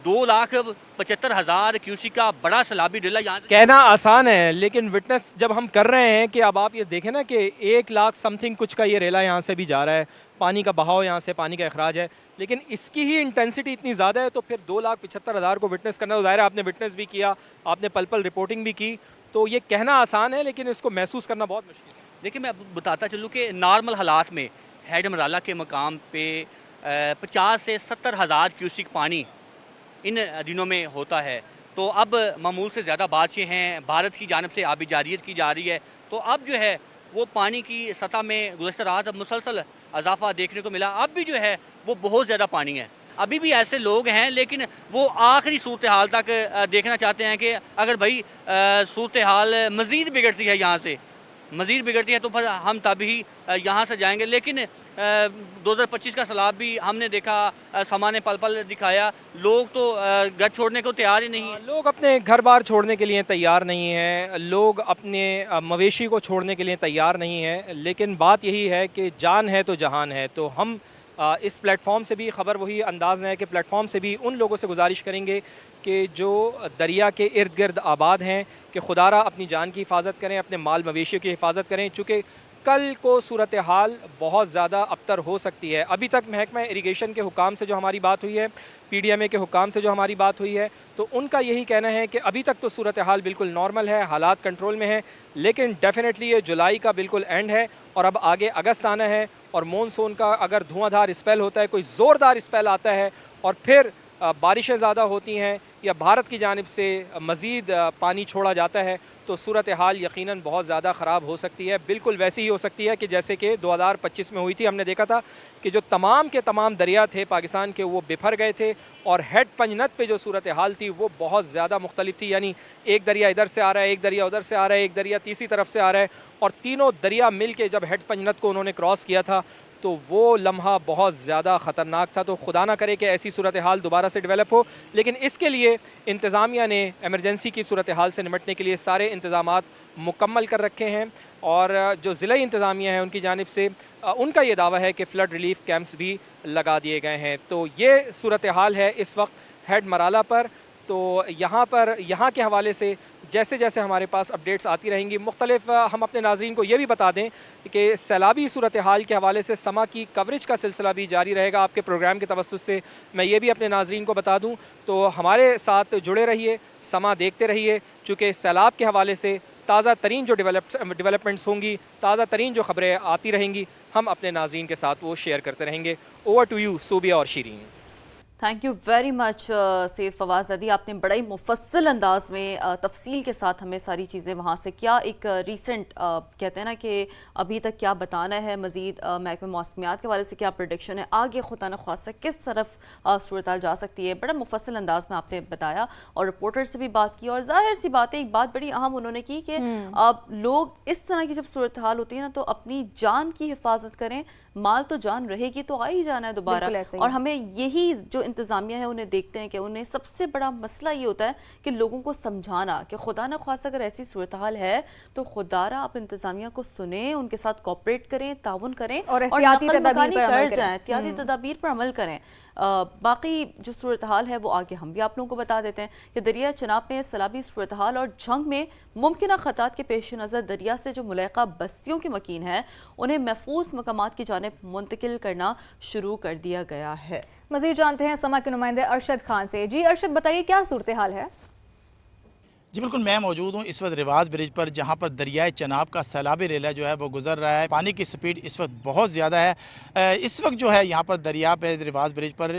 2,75,000 کیوسیک کا بڑا سیلابی ریلا یہاں. کہنا آسان ہے لیکن وٹنس جب ہم کر رہے ہیں کہ اب آپ یہ دیکھیں نا کہ 1 لاکھ سم تھنگ کچھ کا یہ ریلا یہاں سے بھی جا رہا ہے, پانی کا بہاؤ یہاں سے, پانی کا اخراج ہے, لیکن اس کی ہی انٹینسٹی اتنی زیادہ ہے تو پھر 2,75,000 کو وٹنس کرنا تو ظاہر ہے آپ نے وٹنس بھی کیا, آپ نے پل پل رپورٹنگ بھی کی, تو یہ کہنا آسان ہے لیکن اس کو محسوس کرنا بہت مشکل ہے. دیکھیں, میں بتاتا چلوں کہ نارمل حالات میں ہیڈ مرالہ کے مقام پہ 50 سے 70,000 کیوسیک پانی ان دنوں میں ہوتا ہے. تو اب معمول سے زیادہ بارشیں ہیں, بھارت کی جانب سے آبی جارحیت کی جا رہی ہے, تو اب جو ہے وہ پانی کی سطح میں گزشتہ رات اب مسلسل اضافہ دیکھنے کو ملا. اب بھی جو ہے وہ بہت زیادہ پانی ہے. ابھی بھی ایسے لوگ ہیں لیکن وہ آخری صورتحال تک دیکھنا چاہتے ہیں کہ اگر بھائی صورتحال مزید بگڑتی ہے, یہاں سے مزید بگڑتی ہے تو پھر ہم تب ہی یہاں سے جائیں گے. لیکن 2025 کا سیلاب بھی ہم نے دیکھا, سامان پل پل دکھایا, لوگ تو گھر چھوڑنے کو تیار ہی نہیں ہیں. لوگ اپنے گھر بار چھوڑنے کے لیے تیار نہیں ہیں, لوگ اپنے مویشی کو چھوڑنے کے لیے تیار نہیں ہیں. لیکن بات یہی ہے کہ جان ہے تو جہان ہے. تو ہم اس پلیٹ فارم سے بھی, خبر وہی انداز ہے کہ پلیٹ فارم سے بھی ان لوگوں سے گزارش کریں گے کہ جو دریا کے ارد گرد آباد ہیں کہ خدا را اپنی جان کی حفاظت کریں, اپنے مال مویشی کی حفاظت کریں, چونکہ کل کو صورتحال بہت زیادہ ابتر ہو سکتی ہے. ابھی تک محکمہ اریگیشن کے حکام سے جو ہماری بات ہوئی ہے, PDMA کے حکام سے جو ہماری بات ہوئی ہے, تو ان کا یہی کہنا ہے کہ ابھی تک تو صورتحال بالکل نارمل ہے, حالات کنٹرول میں ہیں, لیکن ڈیفینیٹلی یہ جولائی کا بالکل اینڈ ہے اور اب آگے اگست آنا ہے, اور مونسون کا اگر دھواں دھار اسپیل ہوتا ہے, کوئی زوردار اسپیل آتا ہے اور پھر بارشیں زیادہ ہوتی ہیں یا بھارت کی جانب سے مزید پانی چھوڑا جاتا ہے, تو صورتحال یقیناً بہت زیادہ خراب ہو سکتی ہے. بالکل ویسی ہی ہو سکتی ہے کہ جیسے کہ 2025 میں ہوئی تھی. ہم نے دیکھا تھا کہ جو تمام کے تمام دریا تھے پاکستان کے وہ بپھر گئے تھے, اور ہیڈ پنجنت پہ جو صورتحال تھی وہ بہت زیادہ مختلف تھی. یعنی ایک دریا ادھر سے آ رہا ہے, ایک دریا ادھر سے آ رہا ہے, ایک دریا تیسری طرف سے آ رہا ہے, اور تینوں دریا مل کے جب ہیڈ پنجنت کو انہوں نے کراس کیا تھا تو وہ لمحہ بہت زیادہ خطرناک تھا. تو خدا نہ کرے کہ ایسی صورتحال دوبارہ سے ڈیولپ ہو, لیکن اس کے لیے انتظامیہ نے ایمرجنسی کی صورتحال سے نمٹنے کے لیے سارے انتظامات مکمل کر رکھے ہیں, اور جو ضلعی انتظامیہ ہیں ان کی جانب سے ان کا یہ دعویٰ ہے کہ فلڈ ریلیف کیمپس بھی لگا دیے گئے ہیں. تو یہ صورتحال ہے اس وقت ہیڈ مرالہ پر. تو یہاں کے حوالے سے जैसे जैसे हमारे पास अपडेट्स आती रहेंगी मुख्तलिफ हम अपने नाज़रीन को ये भी बता दें कि सैलाबी सूरत हाल के हवाले से समा की कवरेज का सिलसिला भी जारी रहेगा। आपके प्रोग्राम के तवस्सुत से मैं ये भी अपने नाज़रीन को बता दूँ, तो हमारे साथ जुड़े रहिए, समा देखते रहिए, चूँकि सैलाब के हवाले से ताज़ा तरीन जो डेवलपमेंट्स होंगी, ताज़ा तरीन जो खबरें आती रहेंगी, हम अपने नाज़रीन के साथ वो शेयर करते रहेंगे। ओवर टू यू सोबिया और Shireen. Thank you very much Syed Fawad Zaidi, आपने बड़ा ही मुफस्सल अंदाज में तफसील के साथ हमें सारी चीज़ें वहाँ से क्या एक रीसेंट कहते हैं ना कि अभी तक क्या बताना है मज़ीद महकमे मौसमियात के वाले से क्या प्रेडिक्शन है, आगे खुदा न ख्वास्ता किस तरफ सूरत हाल जा सकती है, बड़ा मुफस्सल अंदाज में आपने बताया और रिपोर्टर से भी बात की। और ज़ाहिर सी बात है, एक बात बड़ी अहम उन्होंने की कि लोग इस तरह की जब सूरत हाल होती है ना तो अपनी जान की हिफाजत करें, माल तो जान रहेगी तो आ ही जाना है दोबारा। और हमें यही जो इंतज़ामिया है उन्हें देखते हैं कि उन्हें सबसे बड़ा मसला ये होता है कि लोगों को समझाना कि खुदा न ख्वास्ता अगर ऐसी सूरत हाल है तो खुदारा आप इंतज़ामिया को सुने, उनके साथ कोऑपरेट करें, ताउन करें और नक़ल मकानी कर जाएं, एहतियाती तदाबीर पर अमल करें। बाकी जो सूरत हाल है वो आगे हम भी आप लोगों को बता देते हैं कि दरिया चनाब में सैलाबी सूरत हाल और जंग में मुमकिन ख़तरात के पेश नज़र दरिया से जो मुलाका बस्तियों के मकीन है उन्हें महफूज मकामात की जानिब मुंतकिल करना शुरू कर दिया गया है। मज़ीद जानते हैं समा के नुमाइंदे अरशद खान से। जी अरशद, बताइए क्या सूरत हाल है? जी बिल्कुल, मैं मौजूद हूँ इस वक्त रिवाज ब्रिज पर, जहाँ पर दरियाए चनाब का सैलाबी रेला जो है वो गुजर रहा है। पानी की स्पीड इस वक्त बहुत ज़्यादा है। इस वक्त जो है यहाँ पर दरिया पे रिवाज ब्रिज पर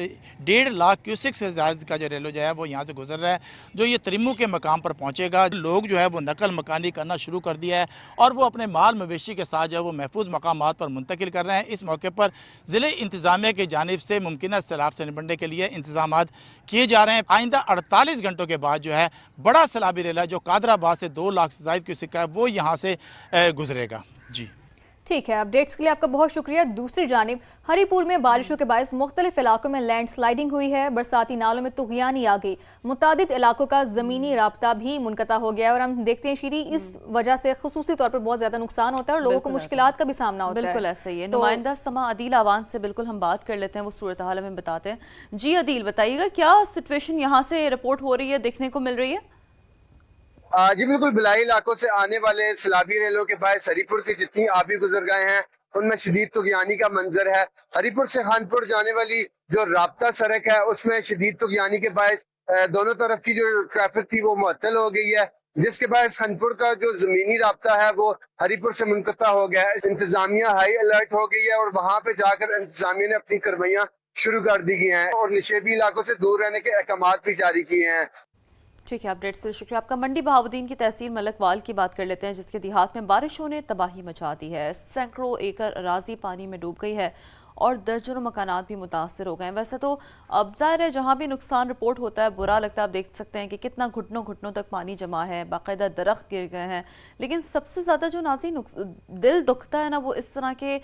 1.5 लाख क्यूसिक से ज़्यादा का जो रेलो जो है वो यहाँ से गुजर रहा है, जो ये तरिमू के मकाम पर पहुँचेगा। लोग जो है वो नकल मकानी करना शुरू कर दिया है और वो अपने माल मवेशी के साथ जो है वो महफूज मकामात पर मुंतकिल कर रहे हैं। इस मौके पर ज़िले इंतज़ामिया की जानिब से मुमकिन सैलाब से निपटने के लिए इंतजाम किए जा रहे हैं। आइंदा 48 घंटों के बाद जो है बड़ा सैलाबी रेला जो कादराबाद से 2 लाख से ज़ायद क्यूसिक है वो यहाँ से गुजरेगा। जी ठीक है, अपडेट्स के लिए आपका बहुत शुक्रिया। दूसरी जानिब हरीपुर में बारिशों के बायस मुख्तलिफ इलाकों में लैंड स्लाइडिंग हुई है, बरसाती नालों में तुग़यानी आ गई, मुतादिद इलाकों का ज़मीनी राब्ता भी मुनक़ता हो गया है और हम देखते हैं शीरी इस वजह से खुसूसी तौर पर बहुत ज़्यादा नुकसान होता है और लोगों को मुश्किलात का भी सामना होता है। बिल्कुल ऐसा ही है। नुमाइंदा समा अदील आवान से बिल्कुल हम बात कर लेते हैं, वो सूरत हाल हमें बताते हैं। जी अदील, बताइएगा क्या सिचुएशन यहाँ से रिपोर्ट हो रही है, देखने को मिल रही है? जी बिल्कुल, बिलाई इलाकों से आने वाले सैलाबी रेलों के बाद हरीपुर की जितनी आबी गुजर गए हैं उनमें शदीद तुग़यानी का मंजर है। हरीपुर से खानपुर जाने वाली जो राब्ता सड़क है उसमें शदीद तुग़यानी के बायस दोनों तरफ की जो ट्रैफिक थी वो मुअत्तल हो गई है, जिसके बायस खानपुर का जो जमीनी राब्ता है वो हरीपुर से मुनक़ता हो गया है। इंतजामिया हाई अलर्ट हो गई है और वहां पे जाकर इंतजामिया ने अपनी कार्रवाइयां शुरू कर दी गई हैं और निशेबी इलाकों से दूर रहने के अहकामात भी जारी किए हैं। ठीक है, अपडेट से शुक्रिया आपका। मंडी बहाउद्दीन की तहसील मलकवाल की बात कर लेते हैं, जिसके देहात में बारिशों ने तबाही मचा दी है। सैकड़ों एकड़ अराजी पानी में डूब गई है और दर्जनों मकानात भी मुतासर हो गए हैं। वैसे तो अब ज़ाहिर है जहाँ भी नुकसान रिपोर्ट होता है बुरा लगता है। आप देख सकते हैं कि कितना घुटनों घुटनों तक पानी जमा है, बाकायदा दरख्त गिर गए हैं। लेकिन सबसे ज़्यादा जो नाज़रीन दिल दुखता है ना वो इस तरह के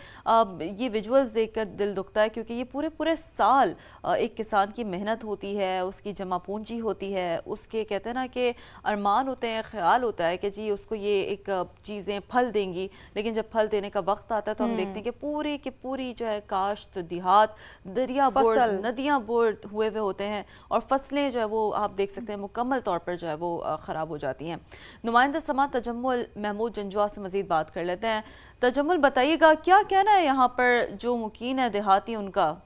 ये विजुअल्स देखकर दिल दुखता है, क्योंकि ये पूरे पूरे साल एक किसान की मेहनत होती है, उसकी जमा पूंजी होती है, उसके कहते हैं ना कि अरमान होते हैं, ख्याल होता है कि जी उसको ये एक चीज़ें फल देंगी। लेकिन जब फल देने का वक्त आता है तो हम देखते हैं कि पूरी की पूरी जो है काश्त, देहात, दरिया बोर, नदियाँ बोर हुए हुए होते हैं और फसलें जो है वो आप देख सकते हैं मुकम्मल तौर पर जो है वो ख़राब हो जाती हैं। नुमाइंदा समा तजम्मुल महमूद जंजुआ से मज़ीद बात कर लेते हैं। तजम्मुल, बताइएगा क्या कहना है यहाँ पर जो मुकीन है देहाती उनका?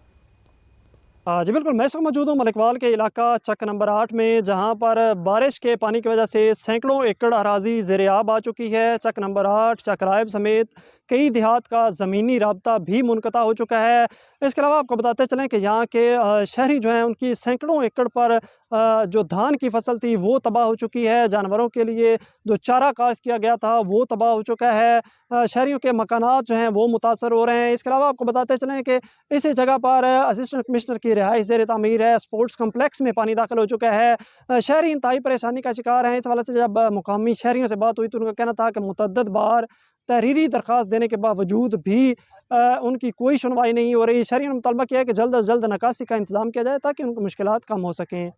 जी बिल्कुल, मैं इस वक्त मौजूद हूँ मलकवाल के इलाका चक नंबर 8 में, जहाँ पर बारिश के पानी की वजह से सैकड़ों एकड़ अराजी ज़ेर-ए-आब आ चुकी है। चक नंबर 8, चक रायब समेत कई देहात का ज़मीनी राब्ता भी मुनक़ता हो चुका है। इसके अलावा आपको बताते चलें कि यहाँ के शहरी जो हैं उनकी सैकड़ों एकड़ पर जो धान की फसल थी वो तबाह हो चुकी है। जानवरों के लिए जो चारा काश्त किया गया था वो तबाह हो चुका है। शहरियों के मकानात जो हैं वो मुतासर हो रहे हैं। इसके अलावा आपको बताते चलें कि इसी जगह पर असिस्टेंट कमिश्नर की रिहाइश ज़ेर तामीर है। स्पोर्ट्स कम्प्लेक्स में पानी दाखिल हो चुका है। शहरी इंतहाई परेशानी का शिकार हैं। इस हवाले से जब मुकामी शहरियों से बात हुई तो उनका कहना था कि मुतअद्दिद बार तहरीरी दरख्वास्त देने के बावजूद भी उनकी कोई सुनवाई नहीं हो रही। शहरियों ने मुतालबा किया है कि जल्द अज जल्द निकासी का इंतज़ाम किया जाए ताकि उनकी मुश्किलात कम हो सकें।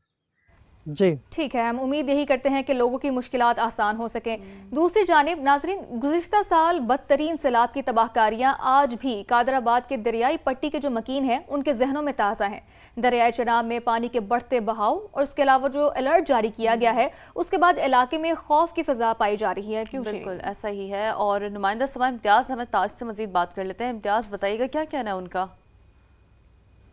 जी ठीक है, हम उम्मीद यही करते हैं कि लोगों की मुश्किलात आसान हो सकें। दूसरी जानिब नाजरीन, गुज़िश्ता साल बदतरीन सैलाब की तबाहकारियाँ आज भी कादराबाद के दरियाई पट्टी के जो मकीन हैं उनके जहनों में ताज़ा हैं। दरियाई चनाब में पानी के बढ़ते बहाव और उसके अलावा जो अलर्ट जारी किया गया है उसके बाद इलाके में खौफ की फ़ज़ा पाई जा रही है। क्यों? बिल्कुल ऐसा ही है। और नुमाइंदा समा इम्तियाज़ हमें ताज से मज़ीद बात कर लेते हैं। इम्तियाज़ बताइएगा क्या कहना है उनका?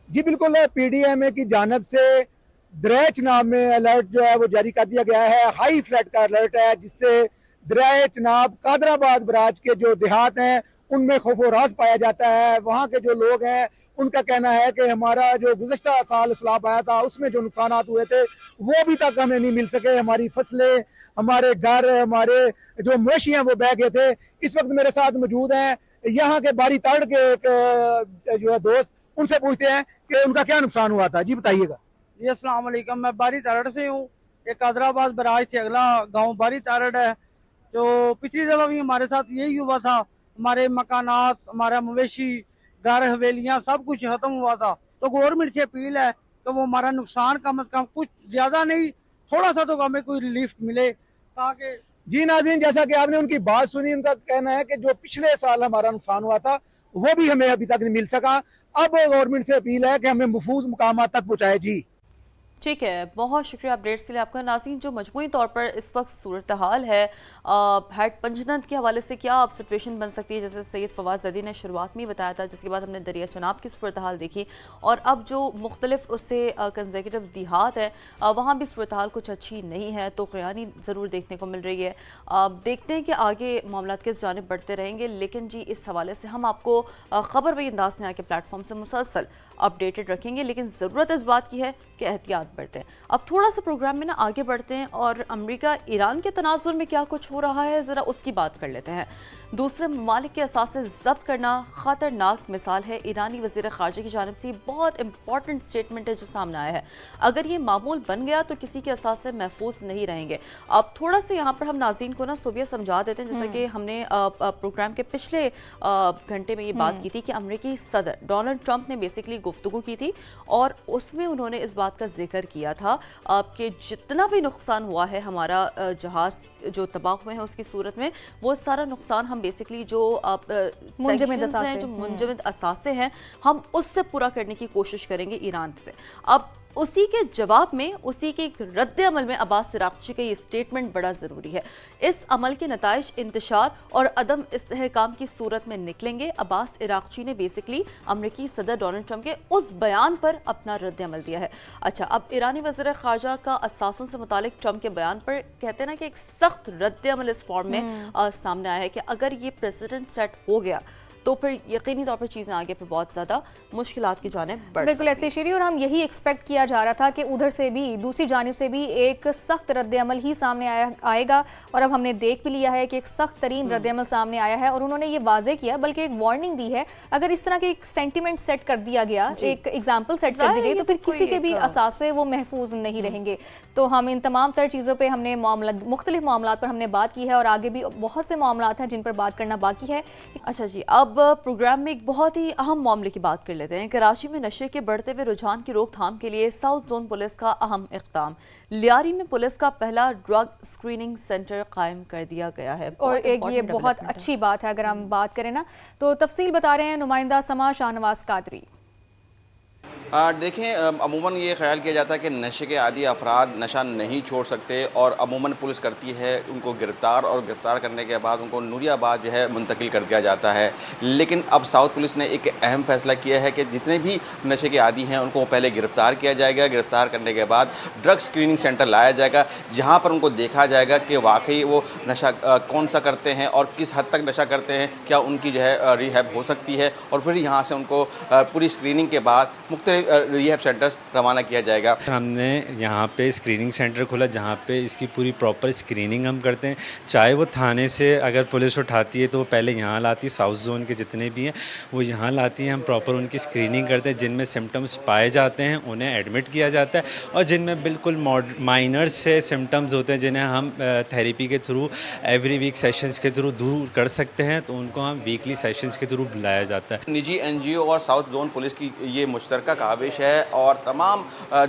जी बिल्कुल, PDMA की जानब से दरिया चनाब में अलर्ट जो है वो जारी कर दिया गया है। हाई फ्लड का अलर्ट है, जिससे दरिया चनाब कादराबाद बराज के जो देहात हैं उनमें खौफ व राज पाया जाता है। वहाँ के जो लोग हैं उनका कहना है कि हमारा जो गुज़श्ता साल सैलाब आया था उसमें जो नुकसान हुए थे वो अभी तक हमें नहीं मिल सके। हमारी फसलें, हमारे घर, हमारे जो मवेशी हैं वो बह गए थे। इस वक्त मेरे साथ मौजूद हैं यहाँ के बारी ताड़ के एक जो है दोस्त, उनसे पूछते हैं कि उनका क्या नुकसान हुआ था। जी बताइएगा। जी अस्सलाम वालेकुम, मैं बारी तारड़ से हूँ। ये कादराबाद बराज से अगला गांव बारी तारड़ है। जो पिछली दफ़ा भी हमारे साथ यही हुआ था, हमारे मकानात, हमारा मवेशी, घर, हवेलियाँ सब कुछ खत्म हुआ था। तो गवर्नमेंट से अपील है कि वो हमारा नुकसान कम से कम, कुछ ज़्यादा नहीं, थोड़ा सा तो हमें कोई रिलीफ मिले ताकि। जी नाज़रीन, जैसा कि आपने उनकी बात सुनी, उनका कहना है कि जो पिछले साल हमारा नुकसान हुआ था वो भी हमें अभी तक नहीं मिल सका। अब गवर्नमेंट से अपील है कि हमें महफूज मुकाम तक पहुँचाए। जी ठीक है, बहुत शुक्रिया अपडेट्स के लिए आपका। नाज़रीन, जो मजमूई तौर पर इस वक्त सूरत हाल है हेड पंजनद के हवाले से क्या अब सिचुएशन बन सकती है, जैसे सैयद फवाद ज़दी ने शुरुआत में ही बताया था, जिसके बाद हमने दरिया चनाब की सूरत हाल देखी और अब जो मुख्तलिफ उससे कंसेक्यूटिव देहात है वहाँ भी सूरत हाल कुछ अच्छी नहीं है, तो क़यानी ज़रूर देखने को मिल रही है। देखते हैं कि आगे मामला किस जानिब बढ़ते रहेंगे, लेकिन जी इस हवाले से हम आपको खबर वही अंदाज में आके प्लेटफॉर्म से मुसलसल अपडेटेड रखेंगे, लेकिन ज़रूरत इस बात की है कि एहतियात बढ़ते हैं। अब थोड़ा सा प्रोग्राम में ना आगे बढ़ते हैं और अमेरिका ईरान के तनाजुर में क्या कुछ हो रहा है ज़रा उसकी बात कर लेते हैं। दूसरे ममालिक के असासे ज़ब्त करना ख़तरनाक मिसाल है। ईरानी वज़ीर ख़ारजा की जानिब से बहुत इंपॉर्टेंट स्टेटमेंट है जो सामने आया है। अगर ये मामूल बन गया तो किसी के असासे महफूज नहीं रहेंगे। अब थोड़ा सा यहाँ पर हम नाज़रीन को ना सोबिया समझा देते हैं, जैसा कि हमने प्रोग्राम के पिछले घंटे में ये बात की थी कि अमेरिकी सदर डोनाल्ड ट्रंप ने बेसिकली गुफ्तगू की थी और उसमें उन्होंने इस बात का जिक्र किया था कि जितना भी नुकसान हुआ है हमारा जहाज़ जो तबाह हुए हैं उसकी सूरत में, वो सारा नुकसान हम बेसिकली जो मुंजमद असासे हैं हम उससे पूरा करने की कोशिश करेंगे ईरान से। अब उसी के जवाब में, उसी के एक रद्द अमल में अब्बास इराक़ची का ये स्टेटमेंट बड़ा ज़रूरी है। इस अमल के नताइज इंतशार और अदम इस्तेहकाम की सूरत में निकलेंगे। अब्बास इराक़ची ने बेसिकली अमरीकी सदर डोनाल्ड ट्रंप के उस बयान पर अपना रद्द अमल दिया है। अच्छा, अब ईरानी वज़ीर ख़ारजा का असासों से मुतालिक ट्रंप के बयान पर कहते हैं ना कि एक सख्त रद्द अमल इस फॉर्म में सामने आया है कि अगर ये प्रेसिडेंट सेट हो गया तो फिर यकीनी तौर पर चीज़ें आगे पे बहुत ज़्यादा मुश्किलात की जानिब बढ़ बिल्कुल ऐसे शीरी, और हम यही एक्सपेक्ट किया जा रहा था कि उधर से भी, दूसरी जानिब से भी एक सख्त रद्द अमल ही सामने आएगा और अब हमने देख भी लिया है कि एक सख्त तरीन रद्द अमल सामने आया है और उन्होंने ये वाजे किया, बल्कि एक वार्निंग दी है अगर इस तरह के एक सेंटिमेंट सेट कर दिया गया, एक एग्जाम्पल सेट कर दी गई तो फिर किसी के भी असासे वो महफूज नहीं रहेंगे। तो हम इन तमाम तर चीज़ों पर हमने मुख्तलिफ मामला पर हमने बात की है और आगे भी बहुत से मामला हैं जिन पर बात करना बाकी है। अच्छा जी, अब प्रोग्राम में एक बहुत ही अहम मामले की बात कर लेते हैं। कराची में नशे के बढ़ते हुए रुझान की रोकथाम के लिए साउथ जोन पुलिस का अहम इक़दाम। लियारी में पुलिस का पहला ड्रग स्क्रीनिंग सेंटर कायम कर दिया गया है और एक ये बहुत अच्छी बात है। अगर हम बात करें ना तो तफसील बता रहे हैं नुमाइंदा समा शाहनवाज कादरी। देखें, अमूमन ये ख्याल किया जाता है कि नशे के आदी अफराद नशा नहीं छोड़ सकते और अमूमन पुलिस करती है उनको गिरफ़्तार, और गिरफ़्तार करने के बाद उनको नूरियाबाद जो है मुंतकिल कर दिया जाता है। लेकिन अब साउथ पुलिस ने एक अहम फ़ैसला किया है कि जितने भी नशे के आदी हैं उनको पहले गिरफ़्तार किया जाएगा। गिरफ़्तार करने के बाद ड्रग स्क्रीनिंग सेंटर लाया जाएगा, जहाँ पर उनको देखा जाएगा कि वाकई वो नशा कौन सा करते हैं और किस हद तक नशा करते हैं, क्या उनकी जो है रिहैब हो सकती है, और फिर यहाँ से उनको पूरी स्क्रीनिंग के बाद मुख्तलिफ रिहैब सेंटर्स रवाना किया जाएगा। हमने यहाँ पे स्क्रीनिंग सेंटर खोला जहाँ पे इसकी पूरी प्रॉपर स्क्रीनिंग हम करते हैं। चाहे वो थाने से अगर पुलिस उठाती है तो वो पहले यहाँ लाती है, साउथ जोन के जितने भी हैं वो यहाँ लाती हैं। हम प्रॉपर उनकी स्क्रीनिंग करते हैं, जिनमें सिम्टम्स पाए जाते हैं उन्हें एडमिट किया जाता है, और जिनमें बिल्कुल माइनर्स से सिम्टम्स होते हैं जिन्हें हम थेरेपी के थ्रू, एवरी वीक सेशंस के थ्रू दूर कर सकते हैं, तो उनको हम वीकली सेशंस के थ्रू बुलाया जाता है। निजी NGO और साउथ जोन पुलिस की ये मुश्तरका کاوش ہے اور تمام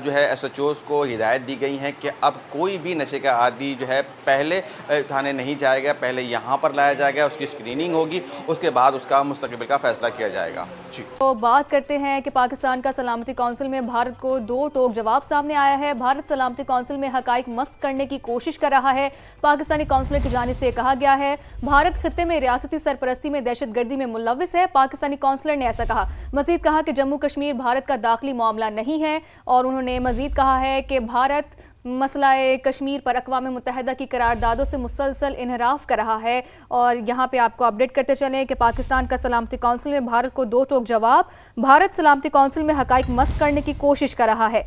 جو ہے ایس ایچ اوز کو ہدایت دی گئی ہیں کہ اب کوئی بھی نشے کا عادی جو ہے پہلے تھانے نہیں جائے گا، پہلے یہاں پر لایا جائے گا، اس کی اسکریننگ ہوگی، اس کے بعد اس کا مستقبل کا فیصلہ کیا جائے گا۔ جی تو بات کرتے ہیں کہ پاکستان کا سلامتی کونسل میں بھارت کو 2 ٹوک جواب سامنے آیا ہے۔ بھارت سلامتی کونسل میں حقائق مسخ کرنے کی کوشش کر رہا ہے۔ پاکستانی کونسلر کی جانب سے کہا گیا ہے بھارت خطے میں ریاستی سرپرستی میں دہشت گردی میں ملوث ہے۔ پاکستانی کونسلر نے ایسا کہا۔ مزید کہا کہ جموں کشمیر بھارت کا داخلی معاملہ نہیں ہے، اور انہوں نے مزید کہا ہے کہ بھارت مسئلہ کشمیر پر اقوام متحدہ کی قراردادوں سے مسلسل انحراف کر رہا ہے۔ اور یہاں پہ آپ کو اپڈیٹ کرتے چلیں کہ پاکستان کا سلامتی کونسل میں بھارت کو 2 ٹوک جواب۔ بھارت سلامتی کونسل میں حقائق مسخ کرنے کی کوشش کر رہا ہے۔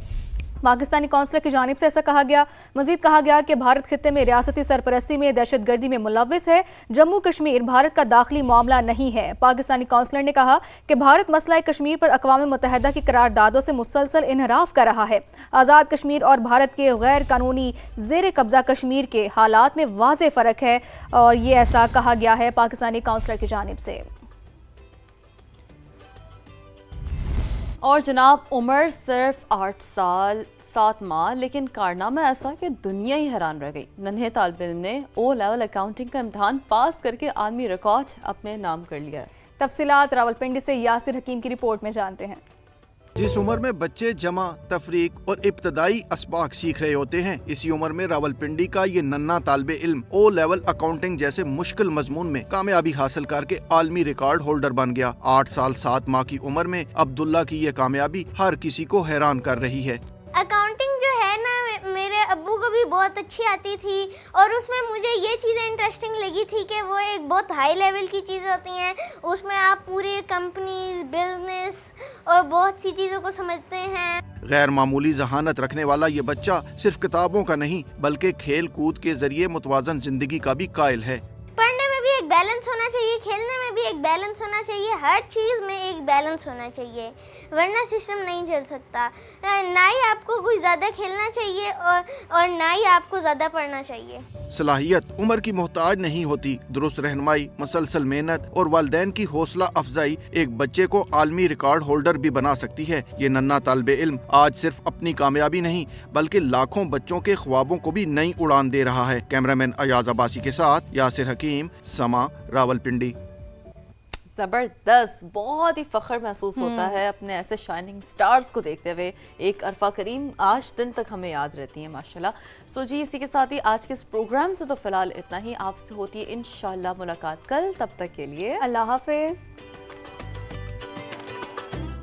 پاکستانی کونسلر کی جانب سے ایسا کہا گیا۔ مزید کہا گیا کہ بھارت خطے میں ریاستی سرپرستی میں دہشت گردی میں ملوث ہے، جموں کشمیر بھارت کا داخلی معاملہ نہیں ہے۔ پاکستانی کونسلر نے کہا کہ بھارت مسئلہ کشمیر پر اقوام متحدہ کی قراردادوں سے مسلسل انحراف کر رہا ہے۔ آزاد کشمیر اور بھارت کے غیر قانونی زیر قبضہ کشمیر کے حالات میں واضح فرق ہے، اور یہ ایسا کہا گیا ہے پاکستانی کونسلر کی جانب سے۔ اور جناب عمر صرف 8 سال 7 ماہ، لیکن کارنامہ ایسا کہ دنیا ہی حیران رہ گئی۔ ننھے طالب علم نے او لیول اکاؤنٹنگ کا امتحان پاس کر کے عالمی ریکارڈ اپنے نام کر لیا ہے۔ تفصیلات راولپنڈی سے یاسر حکیم کی رپورٹ میں جانتے ہیں۔ جس عمر میں بچے جمع، تفریق اور ابتدائی اسباق سیکھ رہے ہوتے ہیں، اسی عمر میں راولپنڈی کا یہ ننھا طالب علم او لیول اکاؤنٹنگ جیسے مشکل مضمون میں کامیابی حاصل کر کے عالمی ریکارڈ ہولڈر بن گیا۔ 8 سال 7 ماہ کی عمر میں عبداللہ کی یہ کامیابی ہر کسی کو حیران کر رہی ہے۔ اکاؤنٹنگ جو ہے نا میرے ابو کو بھی بہت اچھی آتی تھی، اور اس میں مجھے یہ چیزیں انٹرسٹنگ لگی تھی کہ وہ ایک بہت ہائی لیول کی چیزیں ہوتی ہیں، اس میں آپ پورے کمپنیز، بزنس اور بہت سی چیزوں کو سمجھتے ہیں۔ غیر معمولی ذہانت رکھنے والا یہ بچہ صرف کتابوں کا نہیں بلکہ کھیل کود کے ذریعے متوازن زندگی کا بھی قائل ہے۔ پڑھنے میں بھی ایک بیلنس ہونا چاہیے، کھیلنے میں بھی ایک بیلنس ہونا چاہیے، ہر چیز میں ایک بیلنس ہونا چاہیے، ورنہ سسٹم نہیں چل سکتا۔ نہ ہی آپ کو کوئی زیادہ کھیلنا چاہیے اور نہ ہی آپ کو زیادہ پڑھنا چاہیے۔ صلاحیت عمر کی محتاج نہیں ہوتی، درست رہنمائی، مسلسل محنت اور والدین کی حوصلہ افزائی ایک بچے کو عالمی ریکارڈ ہولڈر بھی بنا سکتی ہے۔ یہ ننھا طالب علم آج صرف اپنی کامیابی نہیں بلکہ لاکھوں بچوں کے خوابوں کو بھی نئی اڑان دے رہا ہے۔ کیمرامین ایاز عباسی کے ساتھ یاسر حکیم، سما، راولپنڈی۔ زبردست، بہت ہی فخر محسوس ہوتا ہے اپنے ایسے شائننگ سٹارز کو دیکھتے ہوئے۔ ایک عرفہ کریم آج دن تک ہمیں یاد رہتی ہیں ماشاءاللہ۔ سو جی اسی کے ساتھ ہی آج کے اس پروگرام سے تو فی الحال اتنا ہی۔ آپ سے ہوتی ہے انشاءاللہ ملاقات کل، تب تک کے لیے اللہ حافظ۔